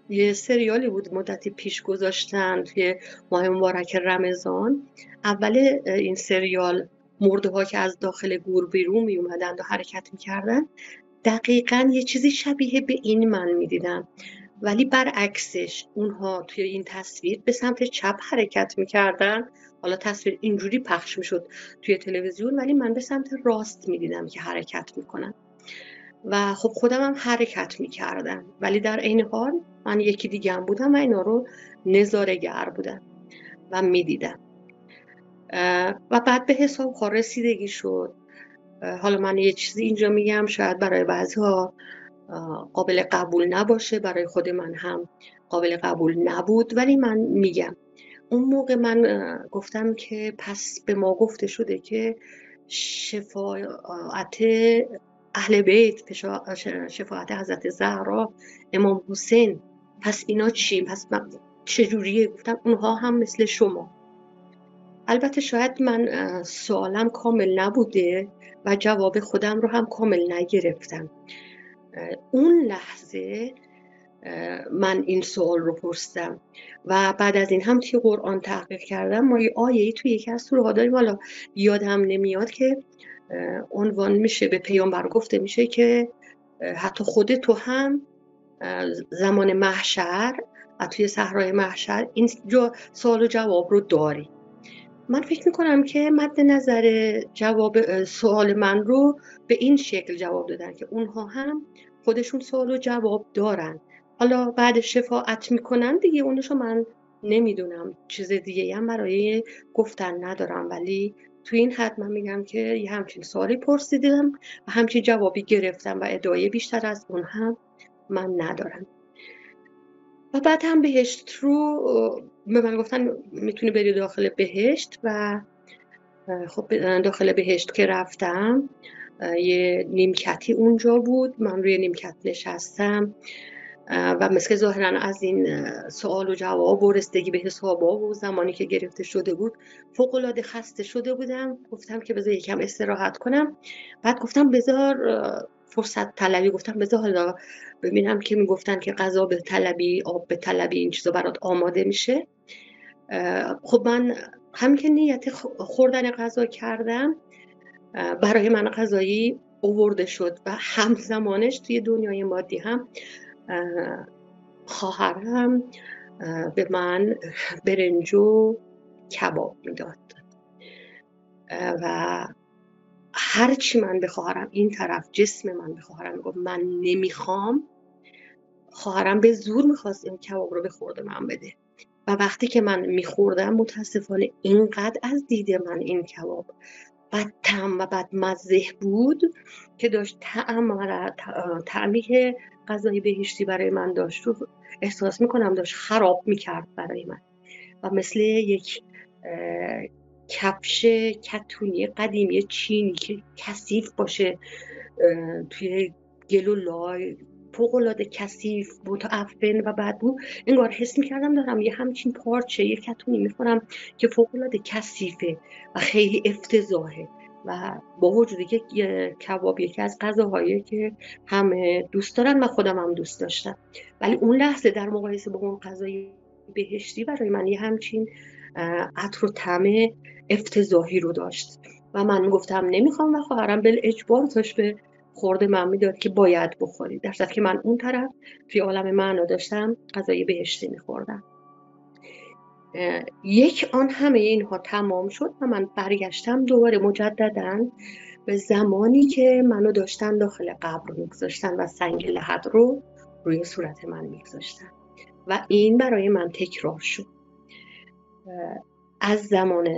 Speaker 2: یه سریالی بود مدتی پیش گذاشتن توی ماه مبارک رمضان، اول این سریال مرده ها که از داخل گور بیرون می اومدن و حرکت میکردن، دقیقاً یه چیزی شبیه به این من میدیدم، ولی برعکسش اونها توی این تصویر به سمت چپ حرکت میکردن. حالا تصویر اینجوری پخش میشد توی تلویزیون، ولی من به سمت راست میدیدم که حرکت میکنن و خب خودم هم حرکت میکردم، ولی در عین حال من یکی دیگه هم بودم و اینا رو نظاره‌گر بودم و میدیدم. و بعد به حساب ها رسیدگی شد. حالا من یه چیزی اینجا میگم شاید برای بعضی ها قابل قبول نباشه، برای خود من هم قابل قبول نبود، ولی من میگم اون موقع من گفتم که پس به ما گفته شده که شفاعت اهل بیت، شفاعت حضرت زهرا، امام حسین، پس اینا چی؟ پس چجوریه؟ گفتم اونها هم مثل شما. البته شاید من سوالم کامل نبوده و جواب خودم رو هم کامل نگرفتم. اون لحظه من این سوال رو پرسیدم و بعد از این هم توی قرآن تحقیق کردم. ما یه آیه‌ای توی یکی از سوره ها داریم، حالا یادم نمیاد، که عنوان میشه به پیامبر گفته میشه که حتی خود تو هم زمان محشر و توی صحرای محشر این سوال و جواب رو داری. من فکر میکنم که مد نظر جواب سوال من رو به این شکل جواب دادن که اونها هم خودشون سوال و جواب دارن. حالا بعد شفاعت میکنن دیگه، اونشو من نمیدونم، چیز دیگه هم برای گفتن ندارم، ولی تو این حد من میگم که یه همچین سوالی پرسیدم و همچین جوابی گرفتم و ادعای بیشتر از اون هم من ندارم. و بعد هم بهشت رو به من گفتن میتونی بری داخل بهشت و خب داخل بهشت که رفتم یه نیمکتی اونجا بود، من روی نیمکت نشستم و مثل ظاهرا از این سوال و جواب و رسیدگی به حسابا و زمانی که گرفته شده بود فوق‌العاده خسته شده بودم. گفتم که بذار یکم استراحت کنم. بعد گفتم بذار فرصت طلبی، گفتم بذار حالا ببینم که میگفتن که غذا به طلبی، آب به طلبی، این چیزا برات آماده میشه. خب من همین که نیت خوردن غذا کردم، برای من غذایی آورده شد و همزمانش توی دنیای مادی هم خواهرم به من برنج و کباب میداد و هر چی من به خواهرم، این طرف جسم من به خواهرم میگفت من نمیخوام، خواهرم به زور میخواست این کباب رو به خورد من بده و وقتی که من میخوردم متاسفانه اینقدر از دید من این کباب بد طعم و بد مزه بود که داشت طعمی که غذای بهشتی برای من داشت رو احساس میکنم داشت خراب میکرد برای من و مثل یک کفش کتونی قدیمی چینی که کثیف باشه توی گل و لای، فوق‌العاده کثیف، متعفن و بدبو، انگار حس میکردم دارم یه همچین پارچه یه کتونی میخورم که فوق‌العاده کثیفه و خیلی افتضاحه. و با وجودی که کباب یکی از غذاهایی که همه دوست دارن و خودم هم دوست داشتم، ولی اون لحظه در مقایسه با اون غذای بهشتی برای من یه همچین عطر و طعم افتضاحی رو داشت و من گفتم نمیخوام و خواهرم بالاجبار داشت به خورده من میداد که باید بخوری، در صورتی که من اون طرف توی عالم معنا داشتم غذای بهشتی میخوردم. یک آن همه اینها تمام شد و من برگشتم دوباره مجدداً به زمانی که منو داشتن داخل قبر میگذاشتن و سنگ لحد رو روی صورت من میگذاشتن و این برای من تکرار شد. از زمان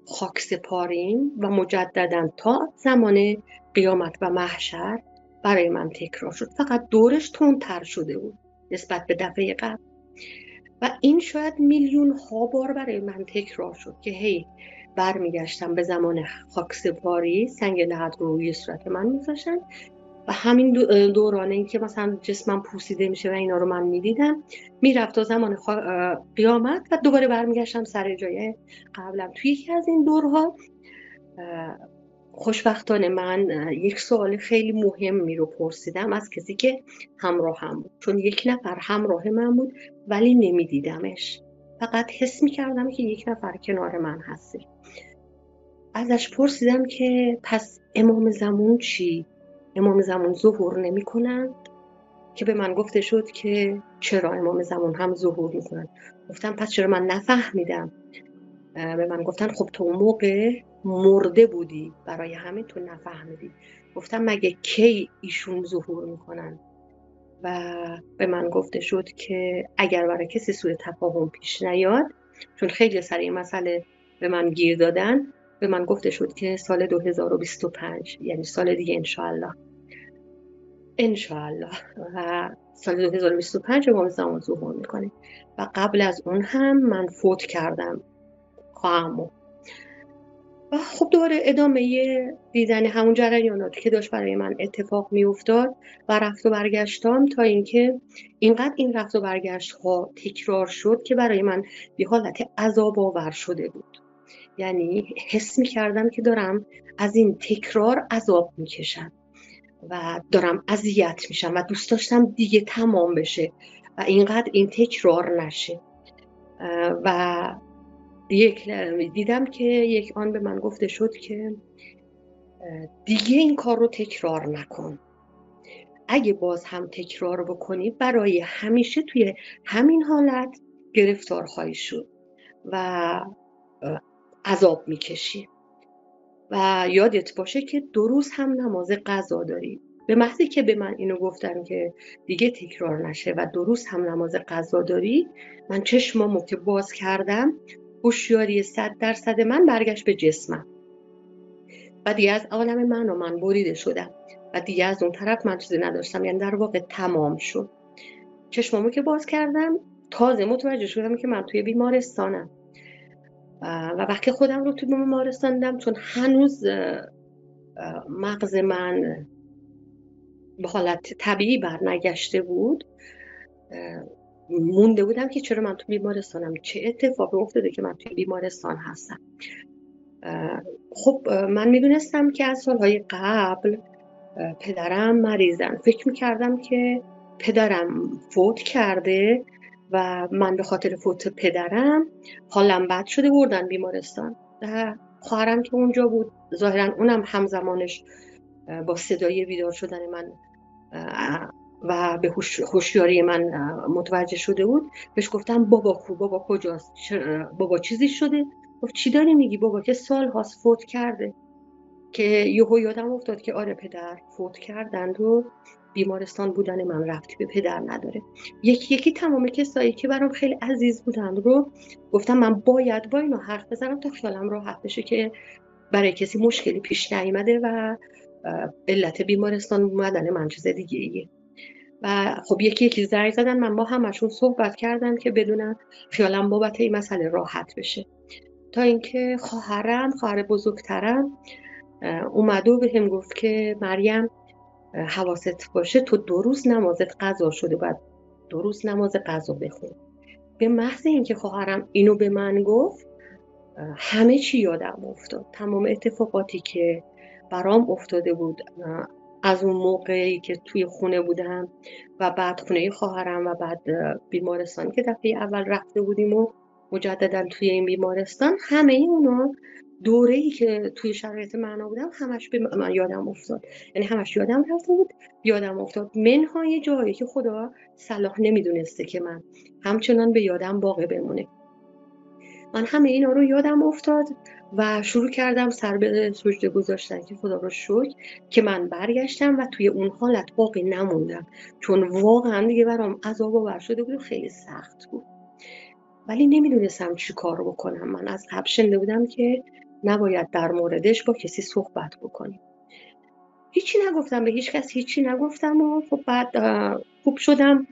Speaker 2: خاکسپاریم و مجدداً تا زمان قیامت و محشر برای من تکرار شد، فقط دورش تندتر شده بود نسبت به دفعه قبل و این شاید میلیون ها بار برای من تکرار شد که هی برمیگشتم به زمان خاکسپاری، سنگ لحد رو روی صورت من میذاشتن، و همین دورانه این که مثلا جسمم پوسیده میشه و اینا رو من میدیدم، میرفت تا زمان قیامت و دوباره برمیگشتم سر جای قبلم. توی یکی از این دورها خوشبختانه من یک سوال خیلی مهمی رو پرسیدم از کسی که همراهم بود، چون یک نفر همراه من بود ولی نمیدیدمش، فقط حس میکردم که یک نفر کنار من هستی. ازش پرسیدم که پس امام زمان چی؟ امام زمان ظهور نمی کنند؟ که به من گفته شد که چرا امام زمان هم ظهور می کنند. گفتم پس چرا من نفهمیدم؟ به من گفتن خب تو اون موقع مرده بودی، برای همین تو نفهمیدی. گفتم مگه کی ایشون ظهور می کنند؟ و به من گفته شد که اگر برای کسی سوء تفاهم پیش نیاد، چون خیلی سر این مسئله به من گیر دادن، به من گفته شد که سال 2025 یعنی سال دیگه انشاءالله و سال 2025 امام زمان ظهور میکنه. و قبل از اون هم من فوت کردم خواهمو. و خب دوباره ادامه دیدن همون جریاناتی که داشت برای من اتفاق میافتاد و رفت و برگشتام، تا اینکه اینقدر این رفت و برگشت ها تکرار شد که برای من به حالت عذاب آور شده بود. یعنی حس می‌کردم که دارم از این تکرار عذاب می‌کشم و دارم اذیت میشم و دوست داشتم دیگه تمام بشه و اینقدر این تکرار نشه. و دیدم که یک آن به من گفته شد که دیگه این کار رو تکرار نکن. اگه باز هم تکرار بکنی برای همیشه توی همین حالت گرفتار خواهی شد و عذاب میکشی. و یادت باشه که 2 روز هم نماز قضا داری. به محضی که به من اینو گفتن که دیگه تکرار نشه و 2 روز هم نماز قضا داری، من چشمامو که باز کردم، هوشیاری 100% من برگشت به جسمم و دیگه از عالم من بریده شدم و دیگه از اون طرف من چیزی نداشتم. یعنی در واقع تمام شد. چشمامو که باز کردم تازه متوجه شدم که من توی بیمارستانم و وقتی خودم رو توی بیمارستان دیدم، چون هنوز مغز من به حالت طبیعی برنگشته بود، مونده بودم که چرا من تو بیمارستانم، چه اتفاقی افتاده که من توی بیمارستان هستم. خب من میدونستم که از سالهای قبل پدرم مریضن. فکر میکردم که پدرم فوت کرده و من به خاطر فوت پدرم حالم بد شده بردن بیمارستان. خواهرم که اونجا بود، ظاهرا اونم همزمانش با صدای بیدار شدن من و به هوشیاری من متوجه شده بود. بهش گفتم بابا کجاست؟ بابا چیزی شده؟ گفت چی داری میگی؟ بابا که سال هاست فوت کرده. که یهو یادم افتاد که آره پدر فوت کردند و بیمارستان بودن من ربطی به پدر نداره. یکی تمام کسایی که برام خیلی عزیز بودند رو گفتم من باید با اینا حرف بزنم تا خیالم راحت بشه که برای کسی مشکلی پیش نیامده و علت بیمارستان بودن من چیز دیگه ایه. و خب یکی زنگ زدن، من با همشون صحبت کردم که بدونن خیالم بابت این مسئله راحت بشه. تا اینکه خواهر بزرگترم اومد و به هم گفت که مریم حواست باشه، تو 2 روز نمازت قضا شده، باید 2 روز نماز قضا بخون. به محض اینکه خواهرم اینو به من گفت همه چی یادم افتاد. تمام اتفاقاتی که برام افتاده بود از اون موقعی که توی خونه بودم و بعد خونه خواهرم و بعد بیمارستان که دفعه اول رفته بودیم و مجددا توی این بیمارستان، همه اونا دوره‌ای که توی شرایط معنا بودم همش به من یادم افتاد. یعنی همش یادم رفته بود، یادم افتاد، منهای جایی که خدا صلاح نمیدونسته که من همچنان به یادم باقی بمونه. من همه اینا رو یادم افتاد و شروع کردم سر به سجده گذاشتن که خدا رو شکر که من برگشتم و توی اون حالت باقی نموندم، چون واقعا دیگه برام عذاب آور شده بود و خیلی سخت بود. ولی نمیدونستم چی کار بکنم. من از قبل شنیده بودم که نباید در موردش با کسی صحبت بکنیم. هیچی نگفتم به هیچ کس، هیچی نگفتم و خب بعد خوب شدم.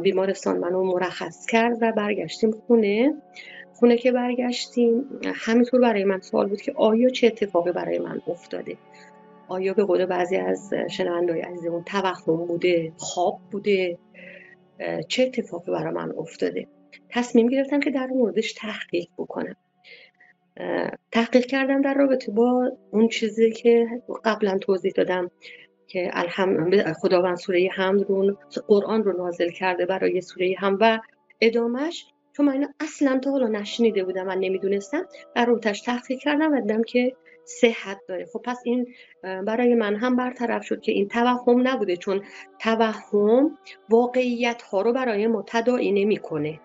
Speaker 2: بیمارستان منو مرخص کرد و برگشتیم خونه که برگشتیم همینطور برای من سوال بود که آیا چه اتفاقی برای من افتاده، آیا به قول بعضی از شنونده‌های عزیزمون توهم بوده، خواب بوده، چه اتفاقی برای من افتاده؟ تصمیم گرفتم که در موردش تحقیق بکنم. تحقیق کردم در رابطه با اون چیزی که قبلا توضیح دادم که خداوند سوره حمد رو، قرآن رو نازل کرده برای سوره حمد و ادامش، چون من اینو اصلا تا حالا نشنیده بودم و نمیدونستم، در روتش تحقیق کردم و دیدم که صحت داره. خب پس این برای من هم برطرف شد که این توهم نبوده، چون توهم واقعیت ها رو برای ما تداعی نمیکنه،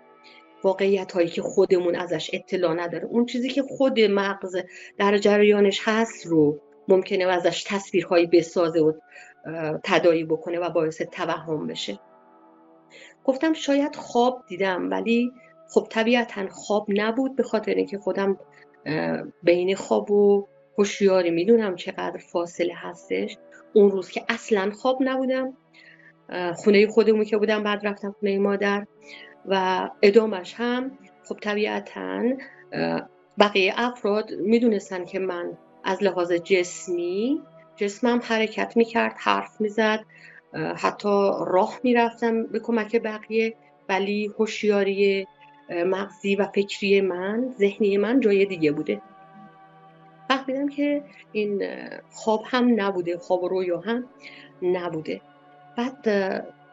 Speaker 2: واقعیت هایی که خودمون ازش اطلاع نداره. اون چیزی که خود مغز در جریانش هست رو ممکنه ازش تصویرهایی بسازه و تداعی بکنه و باعث توهم بشه. گفتم شاید خواب دیدم، ولی خب طبیعتا خواب نبود، به خاطر اینکه خودم بین خواب و هوشیاری میدونم چقدر فاصله هستش. اون روز که اصلا خواب نبودم، خونه خودمون که بودم، بعد رفتم خونه مادر و ادامش هم خب طبیعتاً بقیه افراد میدونستن که من از لحاظ جسمم حرکت میکرد، حرف میزد، حتی راه میرفتم به کمک بقیه، ولی هوشیاری مغزی و فکری من، ذهنی من جای دیگه بوده. فهمیدم که این خواب هم نبوده، خواب و رویا هم نبوده. بعد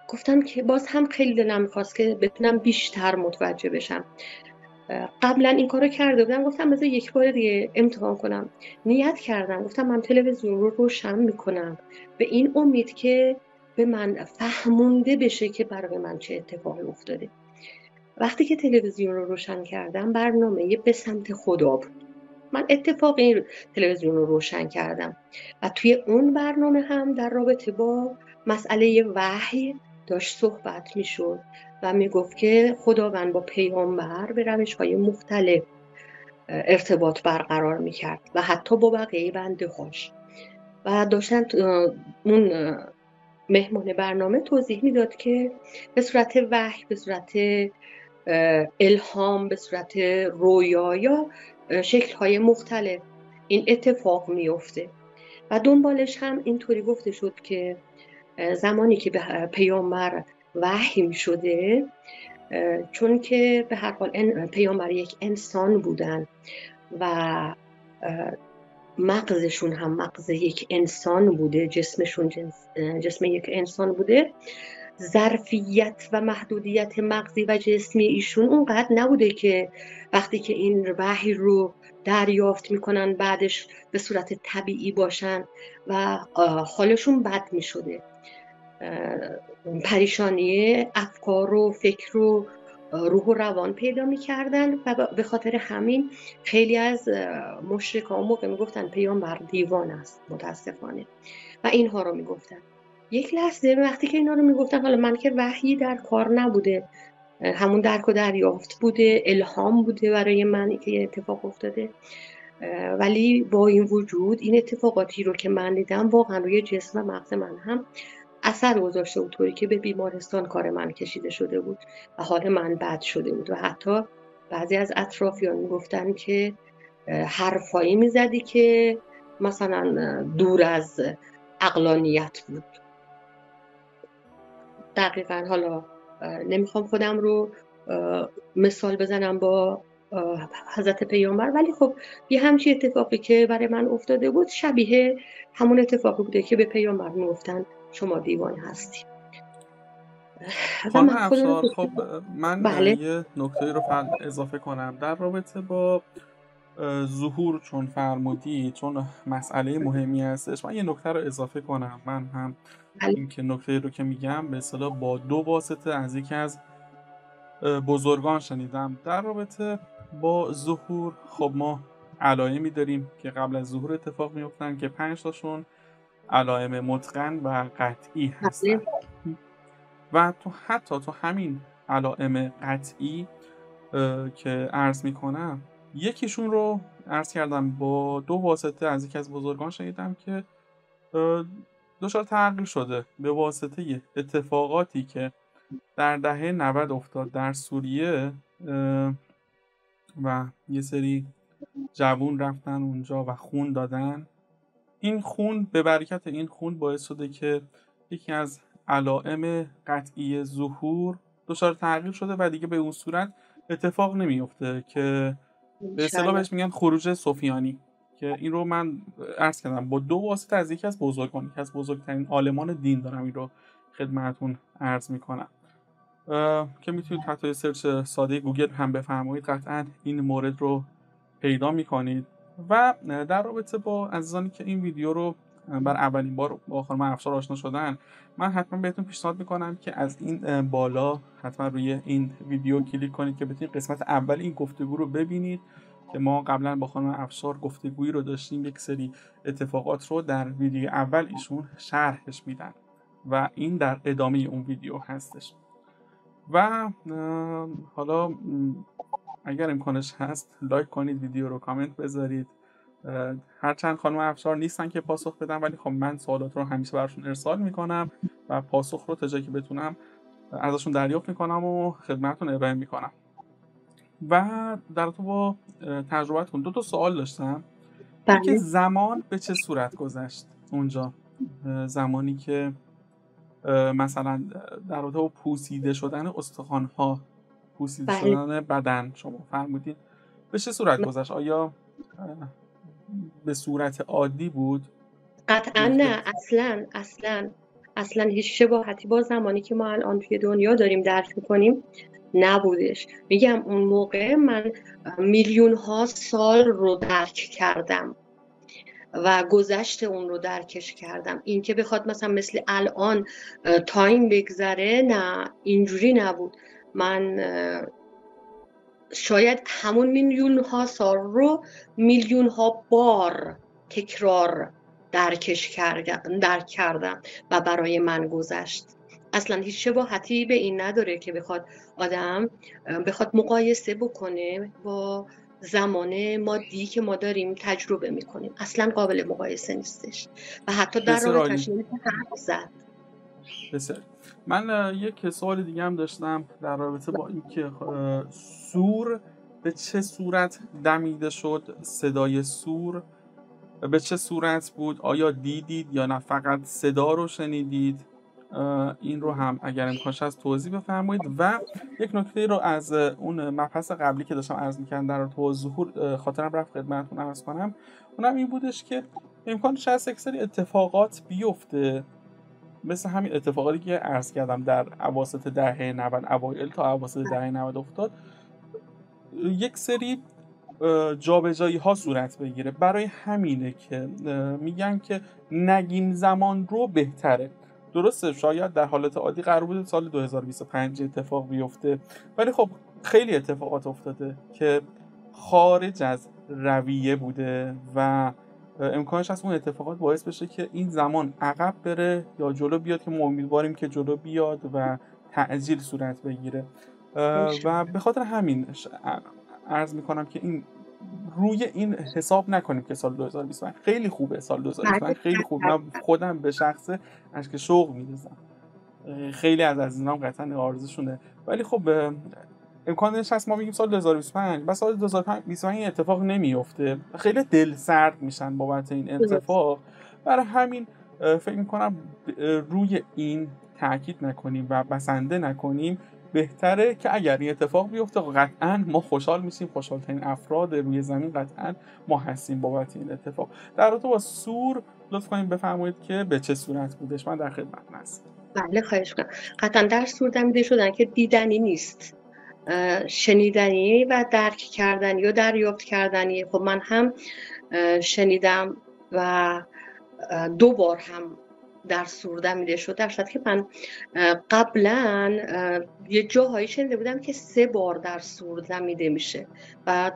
Speaker 2: گفتم که باز هم خیلی دلم می‌خواست که بتونم بیشتر متوجه بشم. قبلا این کارو کرده بودم، گفتم بذار یک بار دیگه امتحان کنم. نیت کردم، گفتم من تلویزیون رو روشن میکنم به این امید که به من فهمونده بشه که برای من چه اتفاقی افتاده. وقتی که تلویزیون رو روشن کردم، برنامه به سمت خدا بود. من اتفاقی تلویزیون رو روشن کردم و توی اون برنامه هم در رابطه با مسئله وحی داشت صحبت میشد و میگفت که خداوند با پیامبر به روش‌های مختلف ارتباط برقرار میکرد و حتی با بقیه بنده هاش، و داشتن اون مهمان برنامه توضیح میداد که به صورت وحی، به صورت الهام، به صورت رویا یا شکل‌های مختلف این اتفاق میفته. و دنبالش هم اینطوری گفته شد که زمانی که به پیامبر وحی می‌شده، چون که به هر حال پیامبر یک انسان بودن و مغزشون هم مغز یک انسان بوده، جسمشون جسم یک انسان بوده، ظرفیت و محدودیت مغزی و جسمی ایشون اونقدر نبوده که وقتی که این وحی رو دریافت میکنن بعدش به صورت طبیعی باشن و حالشون بد میشده. پریشانی افکار و فکر و روح و روان پیدا میکردن و به خاطر همین خیلی از مشرکان موقع میگفتن پیامبر دیوان است متاسفانه و اینها رو میگفتن. یک لحظه وقتی که اینا رو میگفتن، حالا من که وحی در کار نبوده، همون درک و دریافت بوده، الهام بوده برای من که اتفاق افتاده، ولی با این وجود این اتفاقاتی رو که من دیدم واقعا روی جسم و مغز من هم اثر گذاشته بود، طوری که به بیمارستان کار من کشیده شده بود و حال من بد شده بود و حتی بعضی از اطرافیان میگفتن که حرفایی میزدی که مثلا دور از عقلانیت بود. دقیقا حالا نمیخوام خودم رو مثال بزنم با حضرت پیامبر، ولی خب یه همچی اتفاقی که برای من افتاده بود شبیه همون اتفاقی بوده که به پیامبر میگفتن شما دیوانه هستی.
Speaker 1: خانم افشار، خب من
Speaker 2: بله.
Speaker 1: یه نکته رو فقط اضافه کنم در رابطه با ظهور، چون فرمودی، چون مسئله مهمی هستش، من یه نکته رو اضافه کنم. من هم
Speaker 2: بله.
Speaker 1: این که نکته رو که میگم به اصطلاح با 2 واسطه از یکی از بزرگان شنیدم در رابطه با ظهور. خب ما علائمی داریم که قبل از ظهور اتفاق میفتن که 5 تاشون علائم متقن و قطعی هستن و حتی تو همین علائم قطعی که عرض میکنم، یکیشون رو عرض کردم با 2 واسطه از یکی از بزرگان شنیدم که دچار تغییر شده به واسطه اتفاقاتی که در دهه 90 افتاد در سوریه و یه سری جوون رفتن اونجا و خون دادن. این خون، به برکت این خون باعث شده که یکی از علائم قطعی ظهور دچار تغییر شده و دیگه به اون صورت اتفاق نمیفته که به اصطلاح بهش میگن خروج سفیانی، که این رو من عرض کردم با 2 واسطه از یکی از بزرگترین عالمان دین دارم این رو خدمتتون عرض میکنم، که میتونید حتی سرچ ساده گوگل هم بفرمایید، قطعا این مورد رو پیدا میکنید. و در رابطه با عزیزانی که این ویدیو رو بر اولین بار با خانم افشار آشنا شدن، من حتما بهتون پیشنهاد میکنم که از این بالا حتما روی این ویدیو کلیک کنید که بتونید قسمت اول این گفتگو رو ببینید که ما قبلا با خانم افشار گفتگویی رو داشتیم. یک سری اتفاقات رو در ویدیو اول ایشون شرحش میدن و این در ادامه اون ویدیو هستش. و حالا اگر امکانش هست لایک کنید ویدیو رو، کامنت بذارید. هرچند خانم افشار نیستن که پاسخ بدن، ولی خب من سوالات رو همیشه براشون ارسال میکنم و پاسخ رو تا جایی که بتونم ازشون دریافت میکنم و خدمتتون ارائه میکنم. و در تو با تجربتون 2 تا سوال داشتم. اینکه زمان به چه صورت گذشت اونجا، زمانی که مثلا در رابطه با پوسیده شدن استخوان‌ها، پوسیده شدن بدن شما فرمودید، به چه صورت گذشت؟ آیا به صورت عادی بود؟
Speaker 2: قطعا نه، اصلا هیچ شباهتی با زمانی که ما الان توی دنیا داریم درک میکنیم نبودش. میگم اون موقع من میلیون ها سال رو درک کردم و گذشت اون رو درکش کردم. این که بخواد مثلا مثل الان تایم بگذره، نه اینجوری نبود. من شاید همون میلیون ها سال رو میلیون ها بار تکرار درک کردم و برای من گذشت. اصلا هیچ شباهتی به این نداره که آدم بخواد مقایسه بکنه با زمان مادی که ما داریم تجربه میکنیم. اصلا قابل مقایسه نیستش و حتی در رابطه‌اش حرف زد.
Speaker 1: بسیار. من یک سوال دیگه هم داشتم در رابطه با اینکه سور به چه صورت دمیده شد، صدای سور به چه صورت بود، آیا دیدید یا نه فقط صدا رو شنیدید؟ این رو هم اگر امکانش هست توضیح بفرمایید. و یک نکته رو از اون مبحث قبلی که داشتم عرض می‌کردم در رابطه با ظهور خاطرم رفت خدمتتون عرض کنم، اونم این بودش که امکانش هست یک سری اتفاقات بیفته مثل همین اتفاقاتی که عرض کردم در اواسط دهه 90، اوایل تا اواسط دهه 90 افتاد، یک سری جابجایی ها صورت بگیره. برای همینه که میگن که نگین زمان رو بهتره. درسته شاید در حالت عادی قرار بوده سال 2025 اتفاق بیفته، ولی خب خیلی اتفاقات افتاده که خارج از رویه بوده و امکانش هست اون اتفاقات باعث بشه که این زمان عقب بره یا جلو بیاد، که ما امیدواریم که جلو بیاد و تعجیل صورت بگیره. و به خاطر همین عرض میکنم که این روی این حساب نکنیم که سال 2025 خیلی خوبه، سال 2025 خیلی خوب. من خودم به شخصه اشک شوق میریزم، خیلی از عزیزانم قطعا آرزوشونه، ولی خب امکانش هست ما بگیم سال 2025 بس سال 2025 این اتفاق نمیفته، خیلی دل سرد میشن بابت این اتفاق. برای همین فکر میکنم روی این تاکید نکنیم و بسنده نکنیم. بهتره که اگر این اتفاق بیفته قطعا ما خوشحال میشیم، خوشحالترین افراد روی زمین قطعا ما هستیم بابت این اتفاق. در رابطه با سور لطف کنیم بفرمایید که به چه صورت بودش، من در خدمت هستم.
Speaker 2: بله خواهش می‌کنم. قطعا در سور دمیده شدن که دیدنی نیست، شنیدنی و درک کردنی یا دریافت کردنی. خب من هم شنیدم و 2 بار هم در سور دمیده شد، در صورتی که من قبلا یه جاهایی شنیده بودم که 3 بار در سور دمیده میشه و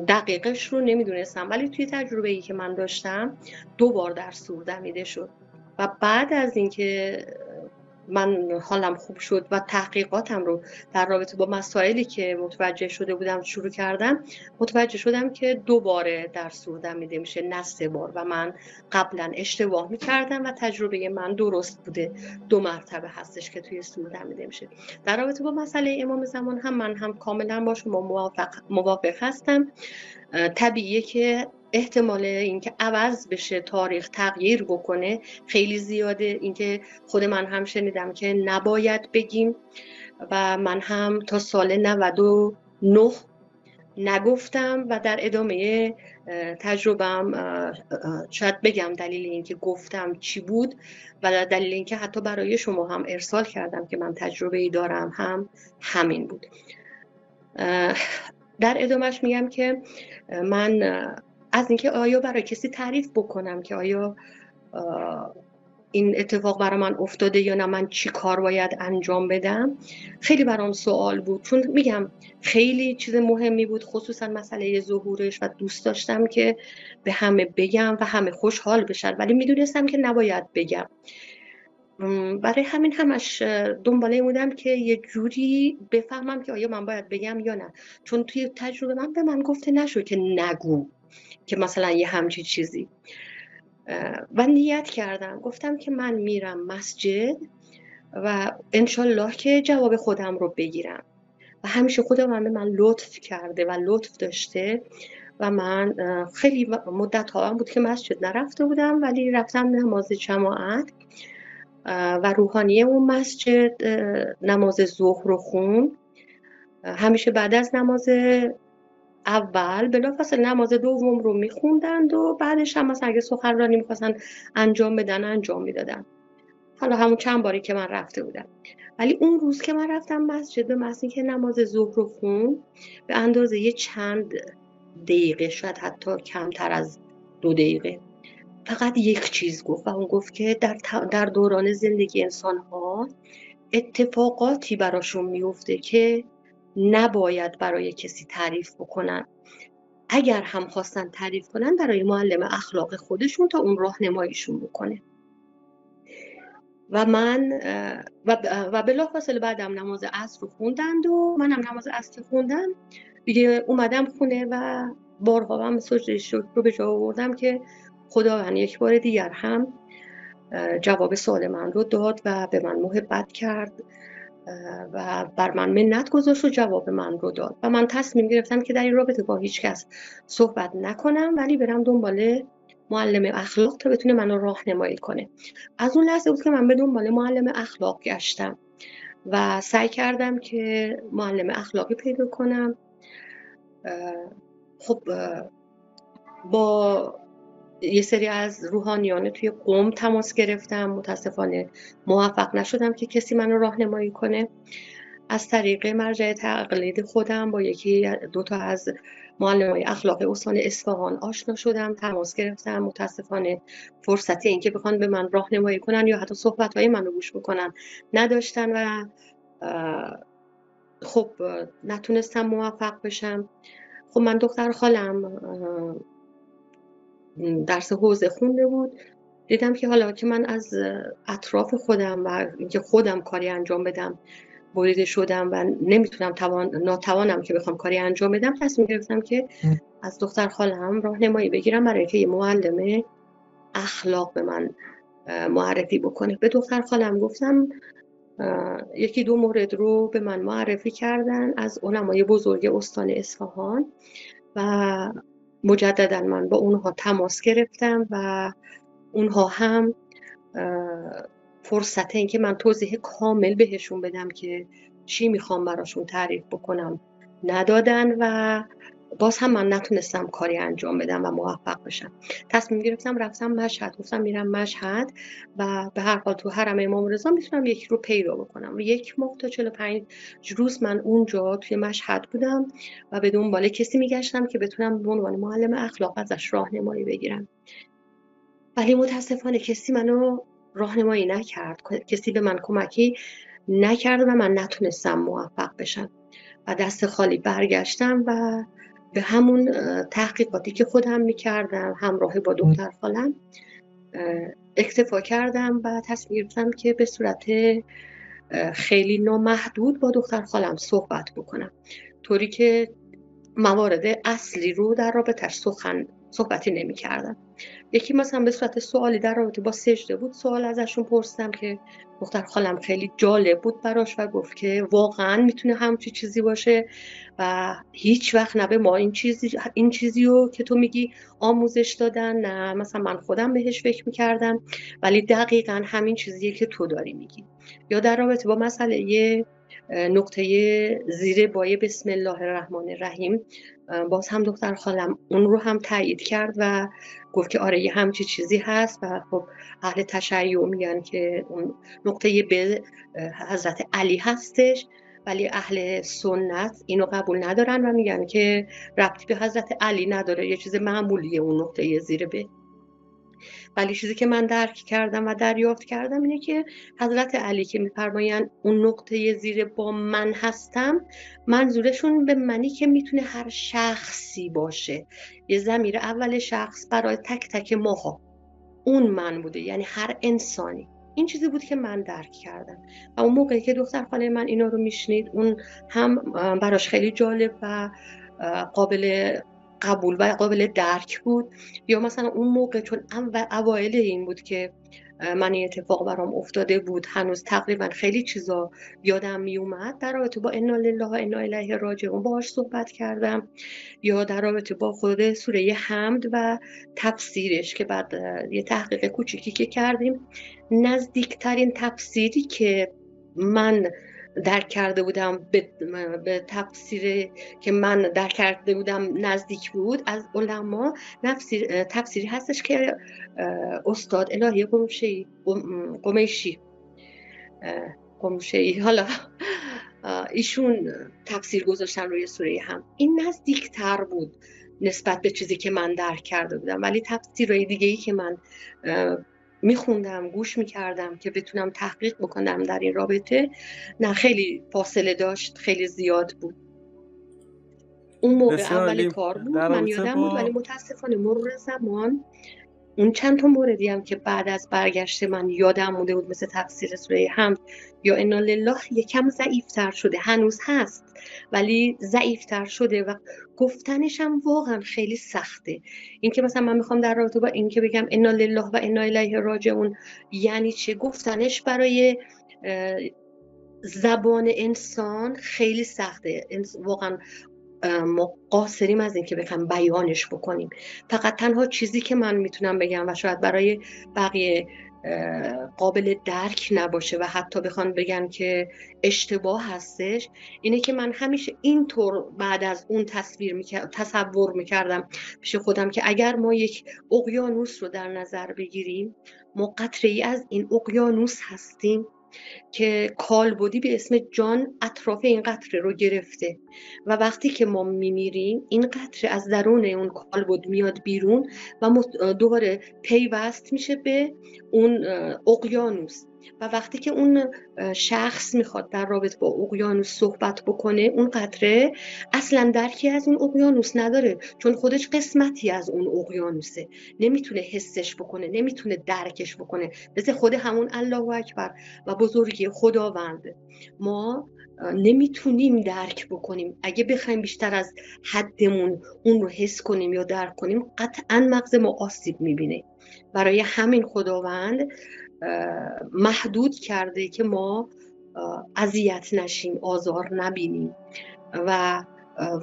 Speaker 2: دقیقش رو نمیدونستم، ولی توی تجربه‌ای که من داشتم 2 بار در سور دمیده شد. و بعد از اینکه من حالم خوب شد و تحقیقاتم رو در رابطه با مسائلی که متوجه شده بودم شروع کردم، متوجه شدم که 2 بار در سور دمیده میشه نه 3 بار و من قبلا اشتباه میکردم و تجربه من درست بوده. 2 مرتبه هستش که توی سور دمیده میشه. در رابطه با مسئله امام زمان هم من هم کاملا با شما موافق هستم. طبیعیه که احتمال اینکه عوض بشه، تاریخ تغییر بکنه خیلی زیاده. اینکه خود من هم شنیدم که نباید بگیم و من هم تا سال 99 نگفتم و در ادامه تجربم شاید بگم دلیل اینکه گفتم چی بود و دلیل اینکه حتی برای شما هم ارسال کردم که من تجربه‌ای دارم هم همین بود. در ادامهش میگم که من از اینکه آیا برای کسی تعریف بکنم که آیا این اتفاق برای من افتاده یا نه، من چی کار باید انجام بدم، خیلی برام سوال بود، چون میگم خیلی چیز مهمی بود، خصوصا مسئله ظهورش و دوست داشتم که به همه بگم و همه خوشحال بشن، ولی میدونستم که نباید بگم. برای همین همش دنباله بودم که یه جوری بفهمم که آیا من باید بگم یا نه، چون توی تجربه من به من گفته نشد که نگو، که مثلا یه همچی چیزی. و نیت کردم، گفتم که من میرم مسجد و انشالله که جواب خودم رو بگیرم و همیشه خودم به من لطف کرده و لطف داشته و من خیلی مدت ها بود که مسجد نرفته بودم، ولی رفتم نماز جماعت و روحانی اون مسجد نماز ظهر رو خون. همیشه بعد از نماز اول بلافاصله نماز دوم رو میخوندند و بعدش هم مثلا اگه سخنرانی میخواستن انجام بدن انجام میدادن. حالا همون چند باری که من رفته بودم، ولی اون روز که من رفتم مسجد، به محض اینکه نماز ظهر رو خون به اندازه یه چند دقیقه، شاید حتی کمتر از 2 دقیقه، فقط یک چیز گفت و اون گفت که در دوران زندگی انسان ها اتفاقاتی براشون میفته که نباید برای کسی تعریف بکنن. اگر هم خواستن تعریف کنن برای معلم اخلاق خودشون تا اون راهنماییشون بکنه. و من و بلافاصله بعدم نماز عصر رو خوندند و منم نماز عصر خوندم دیگه، اومدم خونه و بارها هم سجده شکر رو به جا آوردم که خداوند یک بار دیگر هم جواب سوال من رو داد و به من محبت کرد و بر من منت گذاشت و جواب من رو داد و من تصمیم گرفتم که در این رابطه با هیچ کس صحبت نکنم، ولی برم دنبال معلم اخلاق تا بتونه منو راهنمایی کنه. از اون لحظه بود که من به دنبال معلم اخلاق گشتم و سعی کردم که معلم اخلاقی پیدا کنم. خب با یه سری از روحانیان توی قم تماس گرفتم، متاسفانه موفق نشدم که کسی منو راهنمایی کنه. از طریق مرجع تقلید خودم با یکی دو تا از معلمای اخلاق استان اصفهان آشنا شدم، تماس گرفتم. متاسفانه فرصتی اینکه بخوان به من راهنمایی کنن یا حتی صحبت‌های منو گوش بکنن نداشتن و خب نتونستم موفق بشم. خب من دختر خالم درس حوزه خونده بود، دیدم که حالا که من از اطراف خودم و اینکه خودم کاری انجام بدم بریده شدم و نمیتونم ناتوانم که بخوام کاری انجام بدم، تصمیم گرفتم که از دختر خالم راهنمایی بگیرم برای اینکه یه معلم اخلاق به من معرفی بکنه. به دختر خالم گفتم، یکی دو مورد رو به من معرفی کردن از علمای بزرگ استان اصفهان و مجددا من با اونها تماس گرفتم و اونها هم فرصت این که من توضیح کامل بهشون بدم که چی میخوام براشون تعریف بکنم ندادن و باز هم من نتونستم کاری انجام بدم و موفق بشم. تصمیم گرفتم رفتم مشهد، گفتم میرم مشهد و به هر حال تو حرم امام رضا میتونم یکی رو پیدا بکنم. 1 ماه تا 45 روز من اونجا توی مشهد بودم و به دنبال کسی میگشتم که بتونم به عنوان معلم اخلاق ازش راهنمایی بگیرم، ولی متاسفانه کسی منو راهنمایی نکرد، کسی به من کمکی نکرد و من نتونستم موفق بشم و دست خالی برگشتم و به همون تحقیقاتی که خودم میکردم همراه با دختر خالم اکتفا کردم و تصمیم گرفتم که به صورت خیلی نامحدود با دختر خالم صحبت بکنم، طوری که موارد اصلی رو در رابطش صحبتی نمی‌کردم. یکی مثلا به صورت سوالی در رابطه با سجده بود، سوال ازشون پرسیدم که دختر خالم خیلی جالب بود براش و گفت که واقعا میتونه همچی چیزی باشه و هیچ وقت نه به ما این چیزی رو که تو میگی آموزش دادن، نه مثلا من خودم بهش فکر میکردم، ولی دقیقا همین چیزیه که تو داری میگی. یا در رابطه با مسئله یه نقطه زیر بایه بسم الله الرحمن الرحیم، باز هم دختر خالم اون رو هم تایید کرد و گفت که آره یه همچی چیزی هست و خب اهل تشیع میگن که اون نقطه به حضرت علی هستش، ولی اهل سنت اینو قبول ندارن و میگن که ربطی به حضرت علی نداره، یه چیز معمولیه اون نقطه زیر به. ولی چیزی که من درک کردم و دریافت کردم اینه که حضرت علی که میفرمایند اون نقطه زیر با من هستم، منظورشون به منی که میتونه هر شخصی باشه، یه ضمیر اول شخص برای تک تک ماها، اون من بوده، یعنی هر انسانی. این چیزی بود که من درک کردم و اون موقعی که دختر خاله من اینا رو میشنید، اون هم براش خیلی جالب و قابل قبول و قابل درک بود. یا مثلا اون موقع چون اوایل این بود که من این اتفاق برام افتاده بود، هنوز تقریبا خیلی چیزا یادم می اومد، در رابطه با انا لله و انا الیه راجعون باهاش صحبت کردم، یا در رابطه با خود سوره حمد و تفسیرش که بعد یه تحقیق کوچیکی که کردیم، نزدیکترین تفسیری که من درک کرده بودم به تفسیر که من درک کرده بودم نزدیک بود از علما، تفسیری هستش که استاد الهی قمیشی حالا ایشون تفسیر گذاشتن روی سوره حمد. این نزدیک تر بود نسبت به چیزی که من درک کرده بودم، ولی تفسیرهای دیگه‌ای که من میخوندم، گوش میکردم که بتونم تحقیق بکنم در این رابطه، نه خیلی فاصله داشت، خیلی زیاد بود. اون موقع اولی کار بود، من یادم بود، ولی متاسفانه مرور زمان اون چند تا موردی هم که بعد از برگشت من یادم مونده بود، مثل تفسیر سوره حمد یا انا لله، یکم ضعیف‌تر شده، هنوز هست ولی ضعیف‌تر شده و گفتنش هم واقعا خیلی سخته. این که مثلا من میخوام در رابطه با این که بگم انا لله و انا الیه راجعون یعنی چه، گفتنش برای زبان انسان خیلی سخته، واقعا ما قاصریم از این که بخوام بیانش بکنیم. فقط تنها چیزی که من میتونم بگم و شاید برای بقیه قابل درک نباشه و حتی بخوان بگن که اشتباه هستش، اینه که من همیشه اینطور بعد از اون تصور میکردم پیش خودم که اگر ما یک اقیانوس رو در نظر بگیریم، ما قطره‌ای از این اقیانوس هستیم که کالبدی به اسم جان اطراف این قطره رو گرفته و وقتی که ما میمیریم این قطره از درون اون کالبد میاد بیرون و دوباره پیوست میشه به اون اقیانوس و وقتی که اون شخص میخواد در رابطه با اقیانوس صحبت بکنه، اون قطره اصلا درکی از اون اقیانوس نداره، چون خودش قسمتی از اون اقیانوسه، نمیتونه حسش بکنه، نمیتونه درکش بکنه، مثل خود همون الله اکبر و بزرگی خداوند ما نمیتونیم درک بکنیم. اگه بخوایم بیشتر از حدمون اون رو حس کنیم یا درک کنیم، قطعا مغز ما آسیب میبینه. برای همین خداوند محدود کرده که ما اذیت نشیم، آزار نبینیم و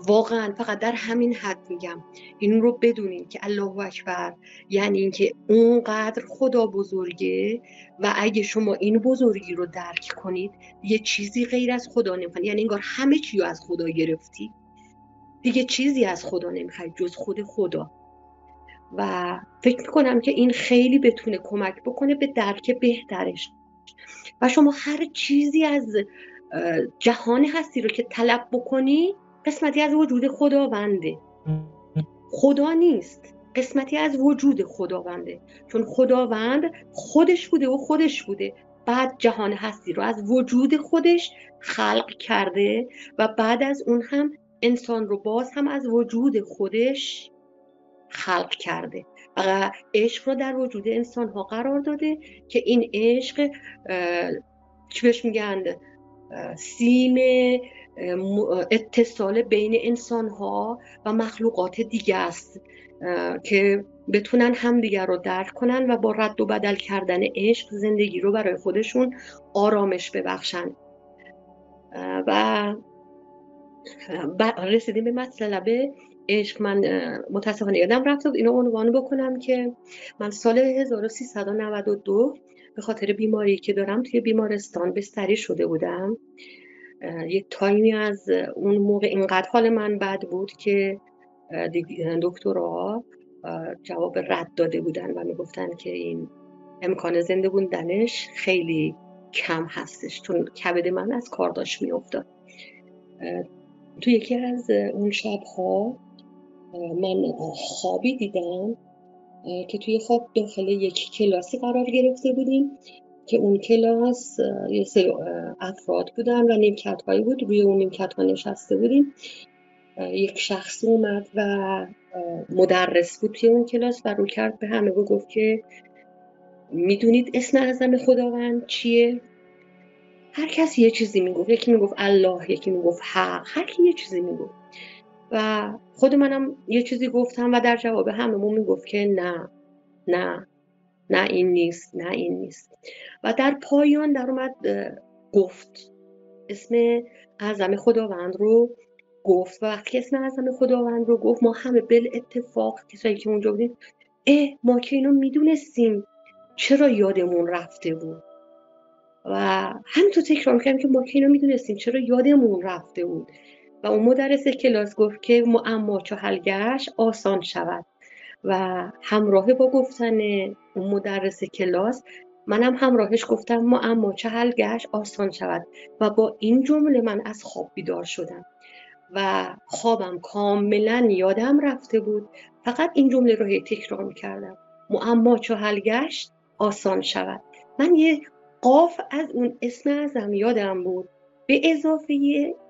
Speaker 2: واقعا فقط در همین حد میگم این رو بدونیم که الله اکبر یعنی اینکه اونقدر خدا بزرگه و اگه شما این بزرگی رو درک کنید یه چیزی غیر از خدا نمیخواید، یعنی انگار همه چی رو از خدا گرفتی، دیگه چیزی از خدا نمیخواید جز خود خدا. و فکر میکنم که این خیلی بتونه کمک بکنه به درک بهترش و شما هر چیزی از جهان هستی رو که طلب بکنی قسمتی از وجود خداونده، خدا نیست، قسمتی از وجود خداونده، چون خداوند خودش بوده و خودش بوده، بعد جهان هستی رو از وجود خودش خلق کرده و بعد از اون هم انسان رو باز هم از وجود خودش خلق کرده و عشق رو در وجود انسان ها قرار داده که این عشق چی بهش میگن سیم اتصال بین انسان ها و مخلوقات دیگه است که بتونن همدیگر رو درک کنن و با رد و بدل کردن عشق زندگی رو برای خودشون آرامش ببخشن. و رسیدیم به مطلب عشق. من متاسفانه یادم رفت اینو عنوان بکنم که من سال 1392 به خاطر بیماری که دارم توی بیمارستان بستری شده بودم. یک تایمی از اون موقع اینقدر حال من بد بود که دکترها جواب رد داده بودن و میگفتن که این امکان زنده بودنش خیلی کم هستش، چون کبد من از کار داشت میافتاد. تو یکی از اون شب‌ها من خوابی دیدم که توی خواب داخل یک کلاسی قرار گرفته بودیم که اون کلاس یه سری افراد بودن و نیمکت‌هایی بود، روی اون نیمکت‌ها نشسته بودیم. یک شخص اومد و مدرس بود توی اون کلاس و رو کرد به همه و گفت که میدونید اسم اعظم خداوند چیه؟ هر کسی یه چیزی میگفت، یکی میگفت الله، یکی میگفت حق، هر کی یه چیزی میگفت و خود منم یه چیزی گفتم و در جواب هممون میگفت که نه نه نه این نیست، نه این نیست. و در پایان در اومد گفت اسم اعظم خداوند رو گفت و وقتی اسم اعظم خداوند رو گفت ما همه بل اتفاق کسایی که اونجا بودیم ما که اینو میدونستیم چرا یادمون رفته بود و همینطور تکرار کردیم که ما که اینو میدونستیم چرا یادمون رفته بود. و اون مدرس کلاس گفت که معما چو حل گشت آسان شود و همراه با گفتن اون مدرس کلاس منم همراهش گفتم معما چو حل گشت آسان شود و با این جمله من از خواب بیدار شدم و خوابم کاملا یادم رفته بود، فقط این جمله رو تکرار میکردم معما چو حل گشت آسان شود. من یه قاف از اون اسم اعظم یادم بود به اضافه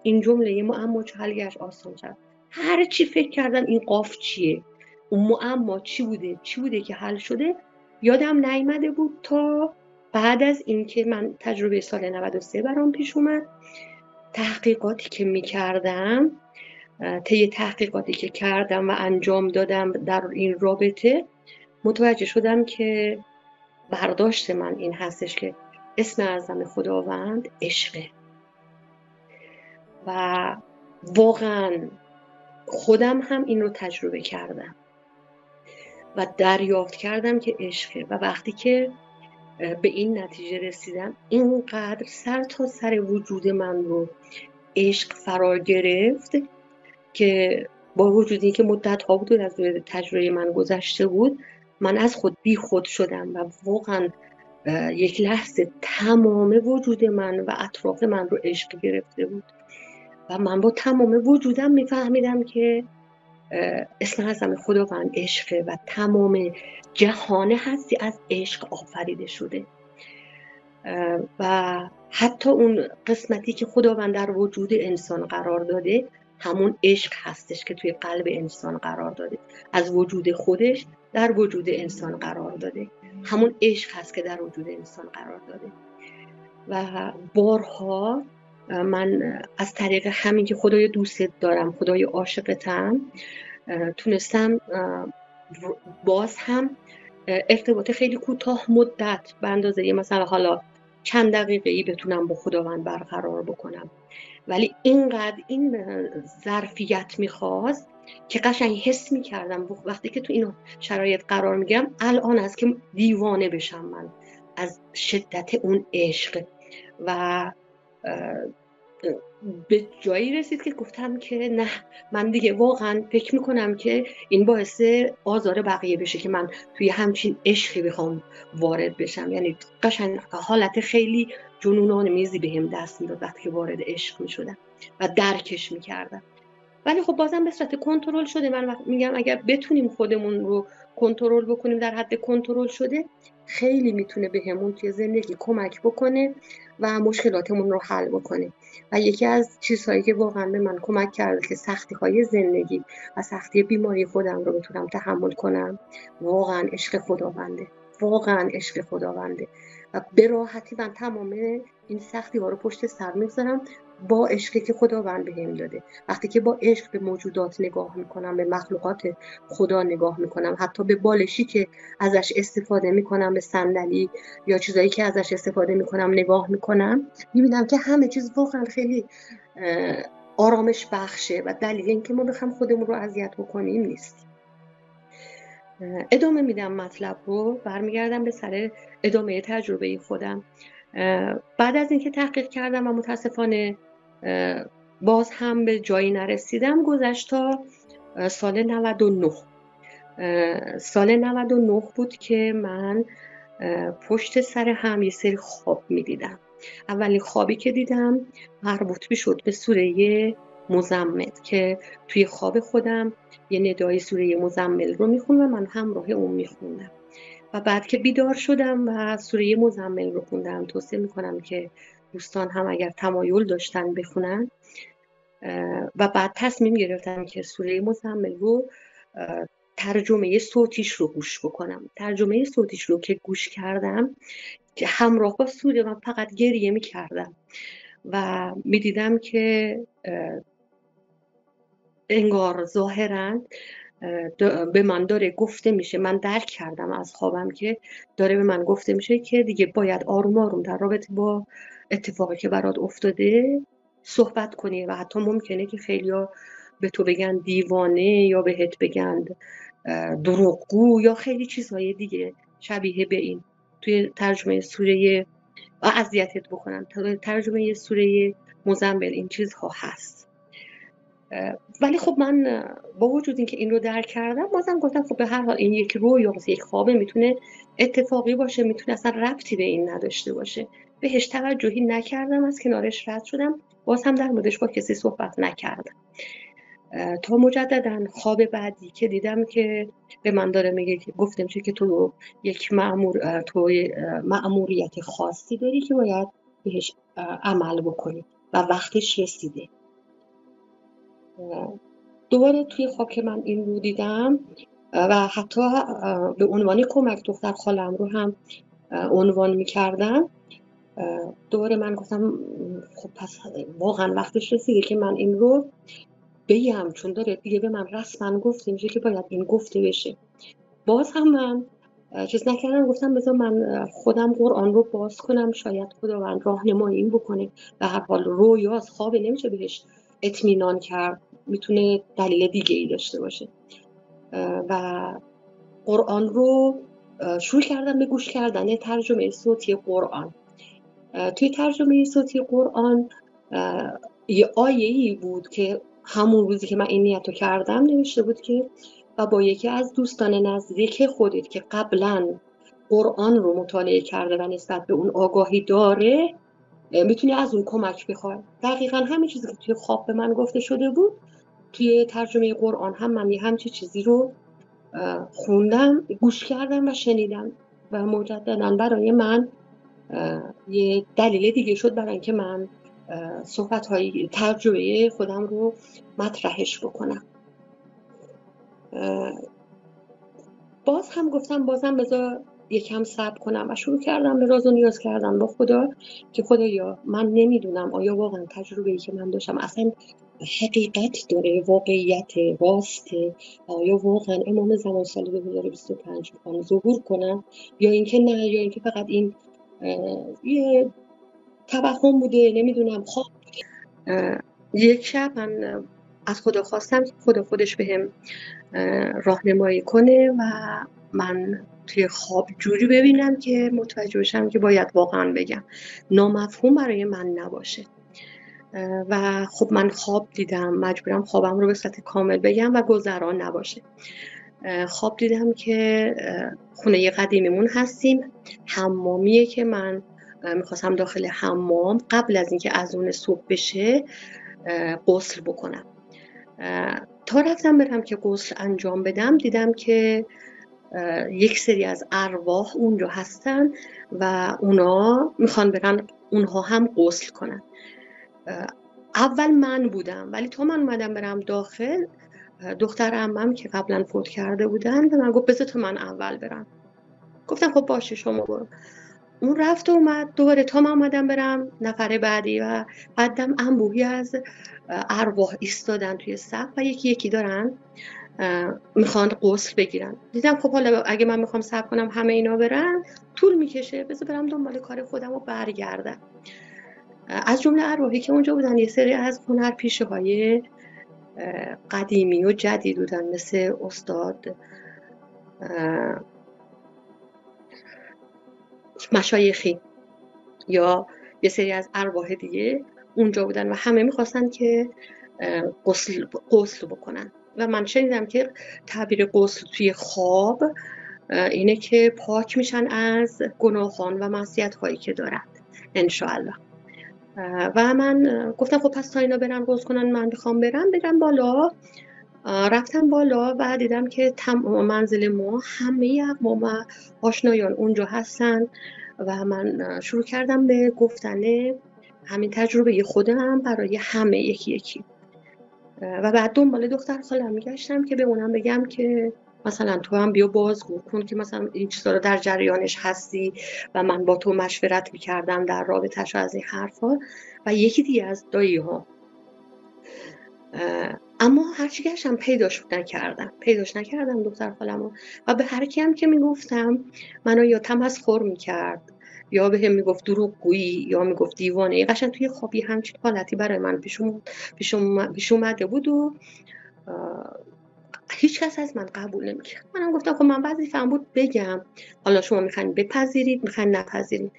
Speaker 2: این جمله معما چو حل گشت آسان شود. هر چی فکر کردم این قاف چیه، اون معما چی بوده که حل شده یادم نیامده بود تا بعد از اینکه من تجربه سال 93 برام پیش اومد. تحقیقاتی که می‌کردم، طی تحقیقاتی که کردم و انجام دادم در این رابطه متوجه شدم که برداشت من این هستش که اسم اعظم خداوند عشقه و واقعا خودم هم این رو تجربه کردم و دریافت کردم که عشقه و وقتی که به این نتیجه رسیدم اینقدر سر تا سر وجود من رو عشق فرا گرفت که با وجودی که مدت ها بود از تجربه من گذشته بود من از خود بی خود شدم و واقعا یک لحظه تمام وجود من و اطراف من رو عشق گرفته بود و من با تمام وجودم میفهمیدم که اسم اعظم خداوند عشقه و تمام جهان هستی از عشق آفریده شده و حتی اون قسمتی که خداوند در وجود انسان قرار داده همون عشق هستش که توی قلب انسان قرار داده، از وجود خودش در وجود انسان قرار داده، همون عشق هست که در وجود انسان قرار داده. و بارها من از طریق همین که خدای دوست دارم، خدای عاشقتم، تونستم باز هم ارتباط خیلی کوتاه مدت به اندازه مثلا حالا چند دقیقه‌ای بتونم با خداوند برقرار بکنم، ولی اینقدر این ظرفیت میخواست که قشنگ حس میکردم وقتی که تو این شرایط قرار میگم الان است که دیوانه بشم من از شدت اون عشق و به جایی رسید که گفتم که نه، من دیگه واقعا فکر میکنم که این باعث آزار بقیه بشه که من توی همچین عشقی بخوام وارد بشم. یعنی قشنگ حالت خیلی جنونان میزی بهم دست میداد وقتی که وارد عشق میشدم و درکش میکردم. ولی خب بازم به صورت کنترل شده. من میگم اگر بتونیم خودمون رو کنترل بکنیم در حد کنترل شده خیلی میتونه بهمون توی زندگی کمک بکنه و مشکلاتمون رو حل بکنه. و یکی از چیزهایی که واقعا به من کمک کرده که سختی‌های زندگی و سختی بیماری خودم رو بتونم تحمل کنم واقعا عشق خداونده، واقعا عشق خداونده و به راحتی من تمام این سختی‌ها رو پشت سر می‌گذارم با عشقی که خداوند بهم داده. وقتی که با عشق به موجودات نگاه میکنم، به مخلوقات خدا نگاه میکنم، حتی به بالشی که ازش استفاده میکنم، به صندلی یا چیزایی که ازش استفاده میکنم نگاه میکنم، میبینم که همه چیز واقعا خیلی آرامش بخشه و دلیل اینکه ما بخوام خودمون رو اذیت بکنیم نیست. ادامه میدم مطلب رو، برمیگردم به سر ادامه تجربه خودم. بعد از اینکه تحقیق کردم و متاسفانه باز هم به جایی نرسیدم، گذشت تا سال 99. سال 99 بود که من پشت سر هم یه سری خواب میدیدم. اولین خوابی که دیدم مربوط میشد به سوره مزمل که توی خواب خودم یه ندای سوره مزمل رو میخوندم و من همراه اون میخوندم. و بعد که بیدار شدم و سوره مزمل رو خوندم، توصیه میکنم که دوستان هم اگر تمایل داشتن بخونن. و بعد تصمیم گرفتم که سوره مزمل رو ترجمه صوتیش رو گوش بکنم. ترجمه صوتیش رو که گوش کردم که همراه با سوره من فقط گریه میکردم و میدیدم که انگار ظاهراً به من داره گفته میشه، من درک کردم از خوابم که داره به من گفته میشه که دیگه باید آروم آروم در رابطه با اتفاقی که برات افتاده صحبت کنی و حتی ممکنه که خیلیا به تو بگن دیوانه یا بهت بگن دروغگو یا خیلی چیزهای دیگه شبیه به این توی ترجمه سوره و اذیتت بکنن. ترجمه سوره مزمل این چیزها هست. ولی خب من با وجود اینکه این رو درک کردم بازم گفتم خب به هر حال این یک رویا، یک خوابه، میتونه اتفاقی باشه، میتونه اصلا ربطی به این نداشته باشه. بهش توجهی نکردم، از کنارش رد شدم، باز هم در موردش با کسی صحبت نکردم تا مجددا خواب بعدی که دیدم که به من داره میگه که گفته میشه که تو یک مأموریت خاصی داری که باید بهش عمل بکنی و وقتش رسیده. دوباره توی خواب که من این رو دیدم و حتی به عنوان کمک دختر خالم رو هم عنوان میکردم، دوباره من گفتم خب پس واقعا وقتش رسیده که من این رو بگم، چون داره دیگه به من رسما گفته میشه که باید این گفته بشه. باز هم من چیز نکردم، گفتم بذار من خودم قرآن رو باز کنم، شاید خداوند راهنمایی بکنه. به هر حال رویا از خواب نمیشه بهش اطمینان کرد، میتونه دلیل دیگه ای داشته باشه. و قرآن رو شروع کردم به گوش کردن ترجمه صوتی قرآن. توی ترجمه صوتی قرآن یه آیه‌ای بود که همون روزی که من این نیتو کردم نوشته بود که و با یکی از دوستان نزدیک خودت که قبلا قرآن رو مطالعه کرده و نسبت به اون آگاهی داره میتونی از اون کمک بخوای. دقیقا همین چیزی که توی خواب به من گفته شده بود توی ترجمه قرآن هم من یه همچین چیزی رو خوندم، گوش کردم و شنیدم و مجددا برای من یه دلیل دیگه شد برای اینکه من صحبت‌های تجربه خودم رو مطرحش بکنم. باز هم گفتم بازم بذار یکم صبر کنم و شروع کردم به راز و نیاز کردن با خدا که خدایا من نمیدونم آیا واقعا تجربه‌ای که من داشتم اصلا حقیقت داره، واقعیت راسته، آیا واقعا امام زمان سال 2025 میخوان ظهور کنن یا اینکه نه، یا اینکه فقط این یه توهم بوده، نمیدونم خواب. یک شب من از خدا خواستم که خدا خودش بهم راهنمایی کنه و من توی خواب جوری ببینم که متوجه بشم که باید واقعا بگم، نامفهوم برای من نباشه. و خب من خواب دیدم، مجبورم خوابم رو به صورت کامل بگم و گذران نباشه. خواب دیدم که خونه قدیمیمون هستیم، حمامیه که من میخواستم داخل حمام قبل از اینکه اذان صبح بشه غسل بکنم. تا رفتم برم که غسل انجام بدم دیدم که یک سری از ارواح اونجا هستن و اونا میخوان برن اونها هم غسل کنن. اول من بودم، ولی تا من اومدم برم داخل دختر عمم که قبلا فوت کرده بودن به من گفت بذار تو من اول برم. گفتم خب باشه شما برو. اون رفت و اومد دوباره تا من اومدم برم نفر بعدی و بعدم انبوهی از ارواح ایستادن توی صف و یکی یکی دارن میخوان غسل بگیرن. دیدم خب حالا اگه من میخوام صبر کنم همه اینا برن طول میکشه، بذار برم دنبال کار خودم و برگردم. از جمله ارواحی که اونجا بودن یه سری از هنرپیشه های قدیمی و جدید بودن، مثل استاد مشایخی یا یه سری از ارواح دیگه اونجا بودن و همه میخواستن که غسل بکنن. و من شنیدم که تعبیر غسل توی خواب اینه که پاک میشن از گناهان و معصیت هایی که دارن انشاءالله. و من گفتم خب پس تا اینا برن غسل کنن من بخوام برم بالا. رفتم بالا و دیدم که منزل ما همه اقوام و آشنایان اونجا هستن و من شروع کردم به گفتن همین تجربه خودم برای همه یکی یکی. و بعد دنبال دختر خالم میگشتم که به اونم بگم که مثلا تو هم بیا بازگو کن که مثلا این چیزا رو در جریانش هستی و من با تو مشورت میکردم در رابطه‌اش از این حرفا و یکی دیگه از دایی ها. اما هرچی گشتم پیداش نکردم دختر خالمو و به هر کیم که میگفتم منو یا تمسخر میکرد یا به هم میگفت دروغگویی یا میگفت دیوانه. قشنگ توی خوابی همچین حالتی برای من پیش اومده بود و هیچ کس از من قبول نمیکرد. منم گفتم خب من وظیفه‌ام بود بگم، حالا شما میخواین بپذیرید میخواین نپذیرید.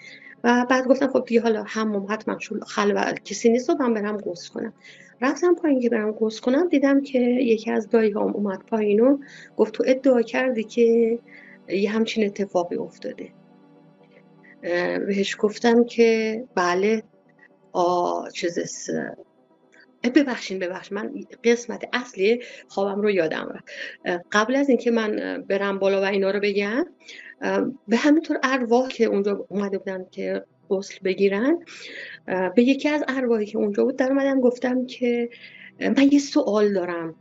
Speaker 2: و بعد گفتم خب دیگه حالا حمام حتما خلوت کسی نیست و من برم غسل کنم. رفتم پایین که برم غسل کنم دیدم که یکی از دایی‌هام اومد پایین و گفت تو ادعا کردی که یه همچین اتفاقی افتاده. بهش گفتم که بله ببخشین من قسمت اصلی خوابم رو یادم رفت. قبل از اینکه من برم بالا و اینا رو بگم، به همینطور ارواح که اونجا اومده بودن که غسل بگیرن، به یکی از ارواحی که اونجا بود در اومدم گفتم که من یه سوال دارم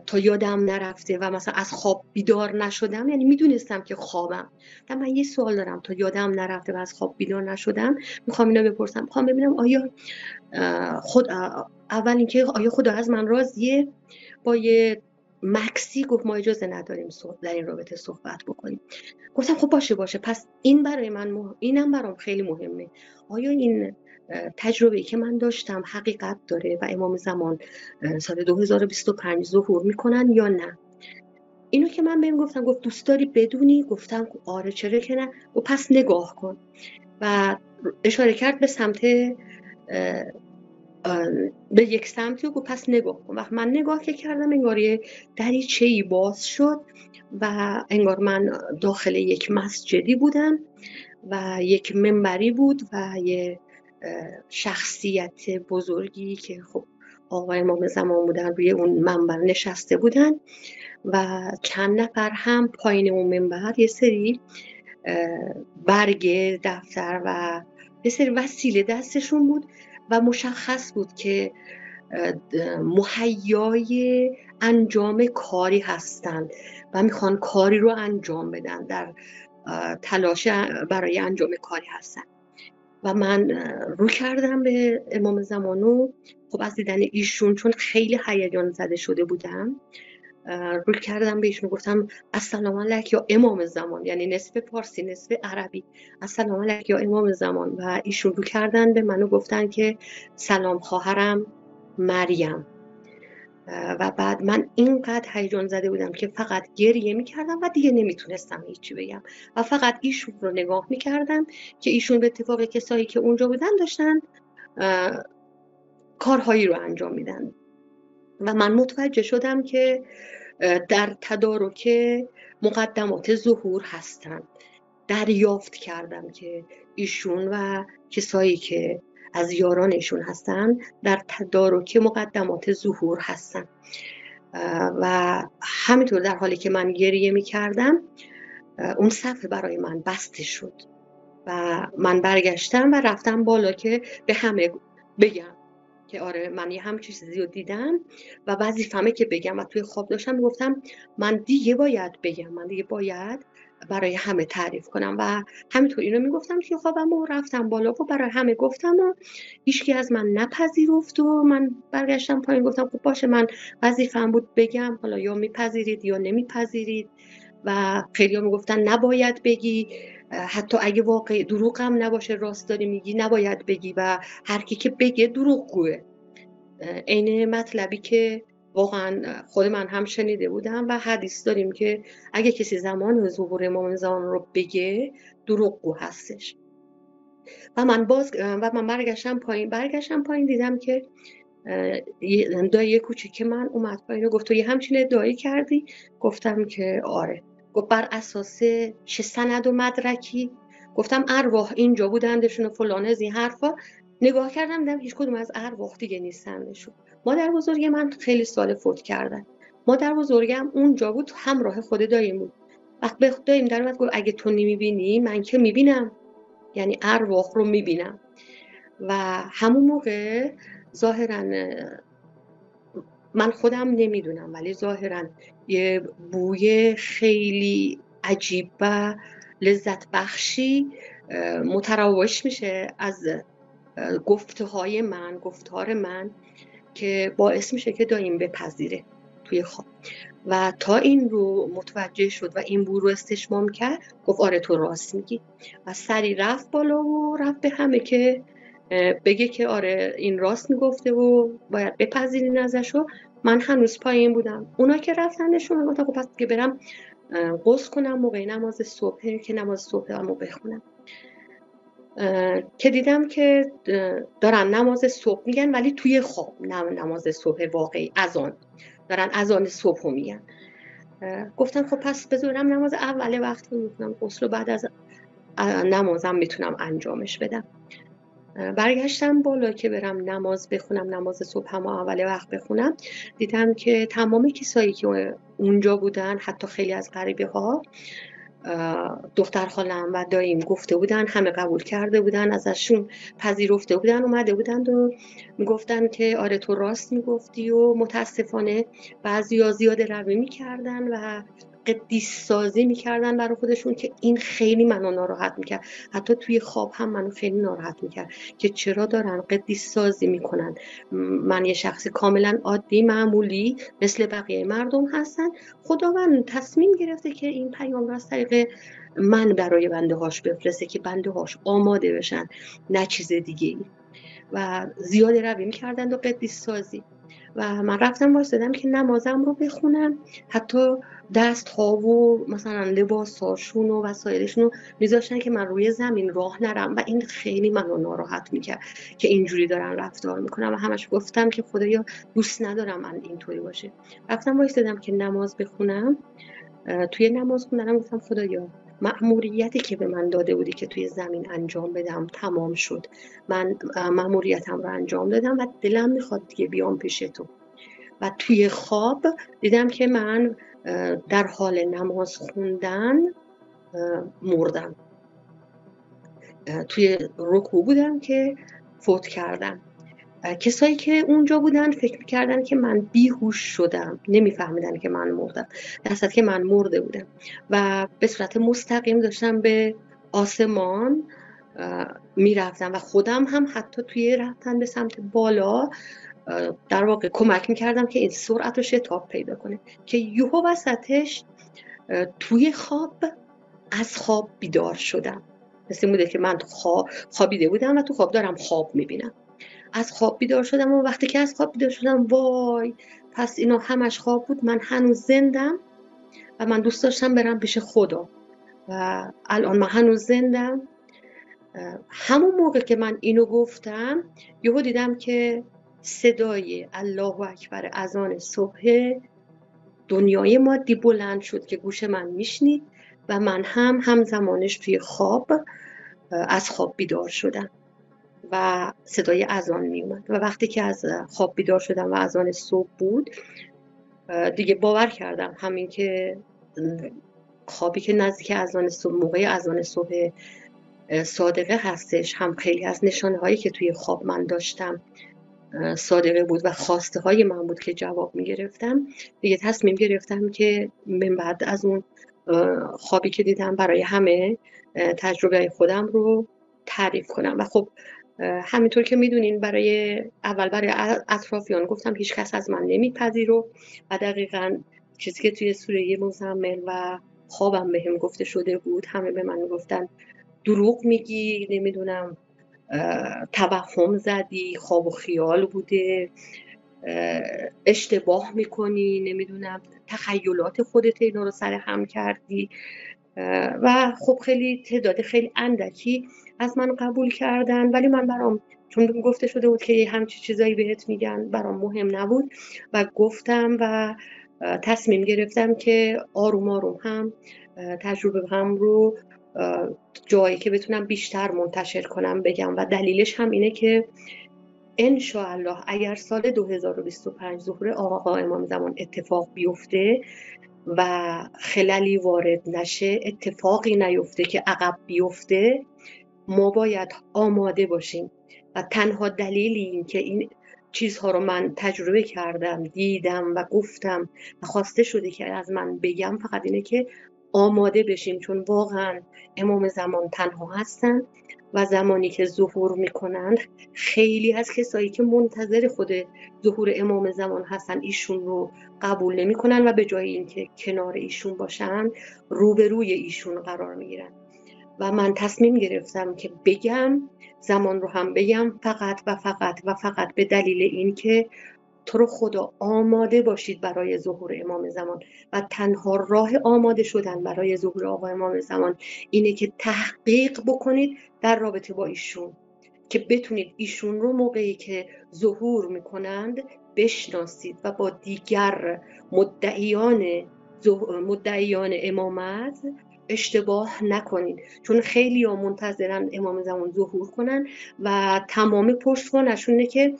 Speaker 2: تا یادم نرفته و مثلا از خواب بیدار نشدم، یعنی میدونستم که خوابم، من یه سوال دارم تا یادم نرفته و از خواب بیدار نشدم، میخوام اینو بپرسم، میخوام ببینم آیا اول اینکه آیا خدا از من راضیه. با یه مکسی گفت ما اجازه نداریم در این رابطه صحبت بکنیم. گفتم خب باشه پس این برای من اینم برام خیلی مهمه، آیا این تجربه‌ای که من داشتم حقیقت داره و امام زمان سال 2025 ظهور میکنن یا نه. اینو که من بهم گفت دوست داری بدونی؟ گفتم آره چرا که نه. و پس نگاه کن و اشاره کرد به سمت به یک سمتی و گفت پس نگاه کن. وقت من نگاه که کردم انگار یه دریچه‌ای باز شد و انگار من داخل یک مسجدی بودم و یک منبری بود و یه شخصیت بزرگی که خب آقای امام زمان بودن روی اون منبر نشسته بودن و چند نفر هم پایین اون منبر یه سری برگ دفتر و یه سری وسیله دستشون بود و مشخص بود که مهیای انجام کاری هستن و میخوان کاری رو انجام بدن، در تلاش برای انجام کاری هستن. و من رو کردم به امام زمانو، خب از دیدن ایشون چون خیلی هیجان زده شده بودم رو کردم به ایشون، گفتم السلام علیک یا امام زمان، یعنی نصف پارسی نصف عربی، السلام علیک یا امام زمان. و ایشون رو کردن به منو گفتن که سلام خواهرم مریم. و بعد من اینقدر هیجان زده بودم که فقط گریه میکردم و دیگه نمیتونستم هیچی بگم و فقط ایشون رو نگاه میکردم که ایشون به اتفاق کسایی که اونجا بودن داشتن کارهایی رو انجام میدن و من متوجه شدم که در تدارک مقدمات ظهور هستن. دریافت کردم که ایشون و کسایی که از یارانشون هستن در تدارک مقدمات ظهور هستن و همینطور در حالی که من گریه می کردم اون صفحه برای من بسته شد و من برگشتم و رفتم بالا که به همه بگم که آره من یه همچین چیزی رو دیدم و وظیفه‌مه که بگم و توی خواب داشتم گفتم من دیگه باید بگم، من دیگه باید برای همه تعریف کنم و همینطور اینو میگفتم توی خوابم و رفتم بالا و برای همه گفتم و هیچکی از من نپذیرفت و من برگشتم پایین گفتم خب باشه، من وظیفه‌ام بود بگم، حالا یا میپذیرید یا نمیپذیرید. و خیلی‌ها میگفتن نباید بگی، حتی اگه واقعی دروغ هم نباشه، راست داری میگی، نباید بگی و هر کی که بگه دروغگوه. عین مطلبی که واقعا خود من هم شنیده بودم و حدیث داریم که اگه کسی زمان ظهور امام زمان رو بگه دروغگو هستش. و من برگشتم پایین دیدم که دایی کوچیک من اومد پایین و گفت تو یه همچین ادعایی کردی؟ گفتم که آره. گفت بر اساس چه سند و مدرکی؟ گفتم ارواح اینجا بودندشون و فلان از این حرفا. نگاه کردم دیدم هیچ کدوم از ارواح دیگه نیستندشون. مادر بزرگ من خیلی سال فوت کردن. مادر بزرگم اونجا بود، همراه خود داییم بود. وقت به داییم در اومد گفت اگه تو نمیبینی من که میبینم، یعنی ارواح رو میبینم. و همون موقع ظاهراً من خودم نمیدونم ولی ظاهراً یه بوی خیلی عجیب و لذت بخشی متراوش میشه از گفتار من که باعث میشه که دایم بپذیره توی خواب. و تا این رو متوجه شد و این بو رو استشمام کرد، گفت آره تو راست میگی. و سری رفت بالا و رفت به همه که بگه که آره این راست میگفته و باید بپذیرین ازشو. من هنوز پایین بودم. اونا که رفتنشون گفتم خب پس که برم غسل کنم، موقع نماز صبح که نماز صبحمو بخونم. که دیدم که دارن نماز صبح میگن ولی توی خواب، نماز صبح واقعی، اذان دارن، اذان صبح میگن. گفتم خب پس بذارم نماز اول وقت میکنم، غسل بعد از نمازم میتونم انجامش بدم. برگشتم بالا که برم نماز بخونم، نماز صبحم اول وقت بخونم. دیدم که تمام کسایی که اونجا بودن، حتی خیلی از غریبه ها، دختر خالم و داییم گفته بودن، همه قبول کرده بودن، ازشون پذیرفته بودن، اومده بودن و میگفتن که آره تو راست میگفتی. و متاسفانه بعضیا زیاده روی میکردن و قدیس سازی میکردن برای خودشون که این خیلی منو ناراحت میکرد. حتی توی خواب هم منو خیلی ناراحت میکرد که چرا دارن قدیس سازی میکنن. من یه شخص کاملا عادی معمولی مثل بقیه مردم هستن. خداوند تصمیم گرفته که این پیام را از طریق من برای بنده هاش بفرسته که بنده هاش آماده بشن، نه چیز دیگه ای. و زیاده روی میکردن و قدیس سازی. و من رفتم واسدم که نمازم رو بخونم، حتی دست ها و مثلا لباس هاشون و وسایلشون رو میذاشتن که من روی زمین راه نرم و این خیلی منو ناراحت میکرد که اینجوری دارن رفتار میکنم. و همش گفتم که خدایا دوست ندارم من اینطوری باشه. رفتم واسدم که نماز بخونم. توی نماز خوندنم گفتم خدایا مأموریتی که به من داده بودی که توی زمین انجام بدم تمام شد. من مأموریتم رو انجام دادم و دلم میخواد دیگه بیام پیش تو. و توی خواب دیدم که من در حال نماز خوندن مردم. توی رکوع بودم که فوت کردم. کسایی که اونجا بودن فکر میکردن که من بیهوش شدم، نمیفهمیدن که من مردم، در صورتی که من مرده بودم و به صورت مستقیم داشتم به آسمان میرفتم و خودم هم حتی توی رفتن به سمت بالا در واقع کمک میکردم که این سرعت رو شتاب پیدا کنه که یهو وسطش توی خواب از خواب بیدار شدم. مثل بوده که من خوابیده بودم و تو خواب دارم خواب میبینم. از خواب بیدار شدم و وقتی که از خواب بیدار شدم وای پس اینا همش خواب بود، من هنوز زندم و من دوست داشتم برم پیش خدا و الان من هنوز زندم. همون موقع که من اینو گفتم یهو دیدم که صدای الله اکبر اذان صبح دنیای مادی بلند شد که گوش من میشنید و من هم همزمانش توی خواب از خواب بیدار شدم و صدای اذان می اومد. و وقتی که از خواب بیدار شدم و اذان صبح بود دیگه باور کردم همین که خوابی که نزدیک اذان صبح، موقع اذان صبح صادقه هستش، هم خیلی از نشانه هایی که توی خواب من داشتم صادقه بود و خواسته های من بود که جواب می گرفتم. دیگه تصمیم گرفتم که من بعد از اون خوابی که دیدم برای همه تجربه خودم رو تعریف کنم. و خب همینطور که میدونین برای اطرافیان گفتم هیچ کس از من نمیپذیرو و دقیقاً چیزی که توی سوره مزمل و خوابم بهم گفته شده بود، همه به من گفتن دروغ میگی، نمیدونم توهم زدی، خواب و خیال بوده، اشتباه میکنی، نمیدونم تخیلات خودت اینا رو سر هم کردی. و خب خیلی تعداد خیلی اندکی از من قبول کردن، ولی من برام چون گفته شده بود که همچی چیزایی بهت میگن برام مهم نبود و گفتم و تصمیم گرفتم که آروم آروم هم تجربه هم رو جایی که بتونم بیشتر منتشر کنم بگم. و دلیلش هم اینه که انشاءالله اگر سال 2025 ظهور آقا امام زمان اتفاق بیفته و خللی وارد نشه، اتفاقی نیفته که عقب بیفته، ما باید آماده باشیم. و تنها دلیلی این که این چیزها رو من تجربه کردم، دیدم و گفتم و خواسته شده که از من بگم فقط اینه که آماده بشیم، چون واقعا امام زمان تنها هستن و زمانی که ظهور میکنند خیلی از کسایی که منتظر خود ظهور امام زمان هستن ایشون رو قبول نمیکنن و به جای اینکه کنار ایشون باشن روبروی ایشون قرار میگیرن. و من تصمیم گرفتم که بگم، زمان رو هم بگم، فقط و فقط و فقط به دلیل این که تو رو خدا آماده باشید برای ظهور امام زمان. و تنها راه آماده شدن برای ظهور آقا امام زمان اینه که تحقیق بکنید در رابطه با ایشون، که بتونید ایشون رو موقعی که ظهور میکنند بشناسید و با دیگر مدعیان امامت اشتباه نکنید، چون خیلی ها منتظرن امام زمان ظهور کنن و تمام پشتوانشونه که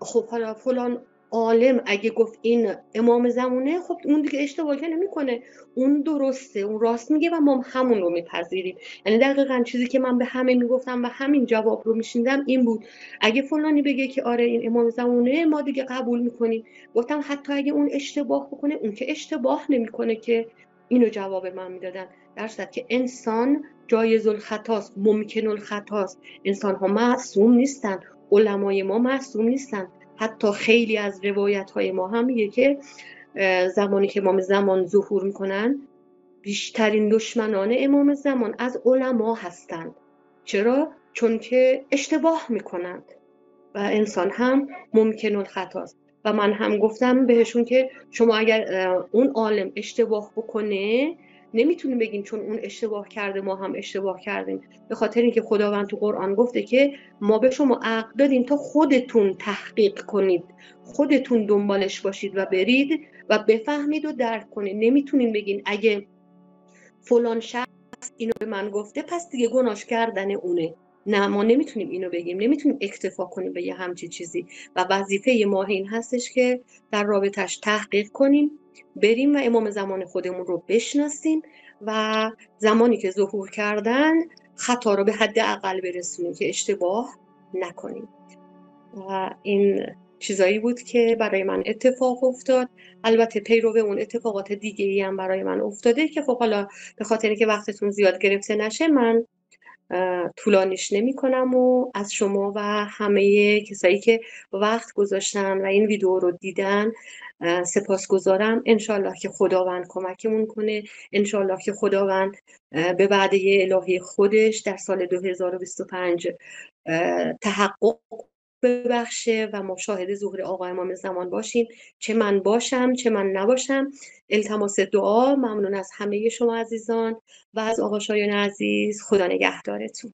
Speaker 2: خب حالا فلان عالم اگه گفت این امام زمانه، خب اون دیگه اشتباه که نمیکنه، اون درسته، اون راست میگه و ما همون رو میپذیریم. یعنی دقیقاً چیزی که من به همه میگفتم و همین جواب رو میشیندم این بود، اگه فلانی بگه که آره این امام زمانه ما دیگه قبول میکنیم. گفتم حتی اگه اون اشتباه بکنه، اون که اشتباه نمیکنه که. اینو جواب من میدادن، درصد که انسان جایز الخطاست، ممکن الخطاست، انسان ها معصوم نیستن، علمای ما معصوم نیستن. حتی خیلی از روایت های ما هم میگه که زمانی که امام زمان ظهور میکنن بیشترین دشمنان امام زمان از علما هستند. چرا؟ چون که اشتباه میکنند و انسان هم ممکن الخطاست. و من هم گفتم بهشون که شما اگر اون عالم اشتباه بکنه نمیتونیم بگیم چون اون اشتباه کرده ما هم اشتباه کردیم، به خاطر اینکه خداوند تو قرآن گفته که ما به شما عقل دادیم تا خودتون تحقیق کنید، خودتون دنبالش باشید و برید و بفهمید و درک کنید. نمیتونیم بگین اگه فلان شخص اینو به من گفته پس دیگه گناهش کردن اونه. نه، ما نمیتونیم اینو بگیم، نمیتونیم اکتفا کنیم به یه همچی چیزی. و وظیفه ما این هستش که در رابطش تحقیق کنیم، بریم و امام زمان خودمون رو بشناسیم و زمانی که ظهور کردن خطا رو به حد اقل برسونیم که اشتباه نکنیم. و این چیزایی بود که برای من اتفاق افتاد. البته پیرو اون اتفاقات دیگه‌ای هم برای من افتاده که خب حالا به خاطر که وقتتون زیاد گرفته نشه من طولانیش نمی کنم و از شما و همه کسایی که وقت گذاشتن و این ویدیو رو دیدن سپاسگزارم. انشالله که خداوند کمکمون کنه، انشالله که خداوند به وعده الهی خودش در سال 2025 تحقق ببخشه و ما شاهد ظهور آقا امام زمان باشیم، چه من باشم چه من نباشم. التماس دعا. ممنون از همه شما عزیزان و از آقا شایان عزیز. خدا نگهدارتون.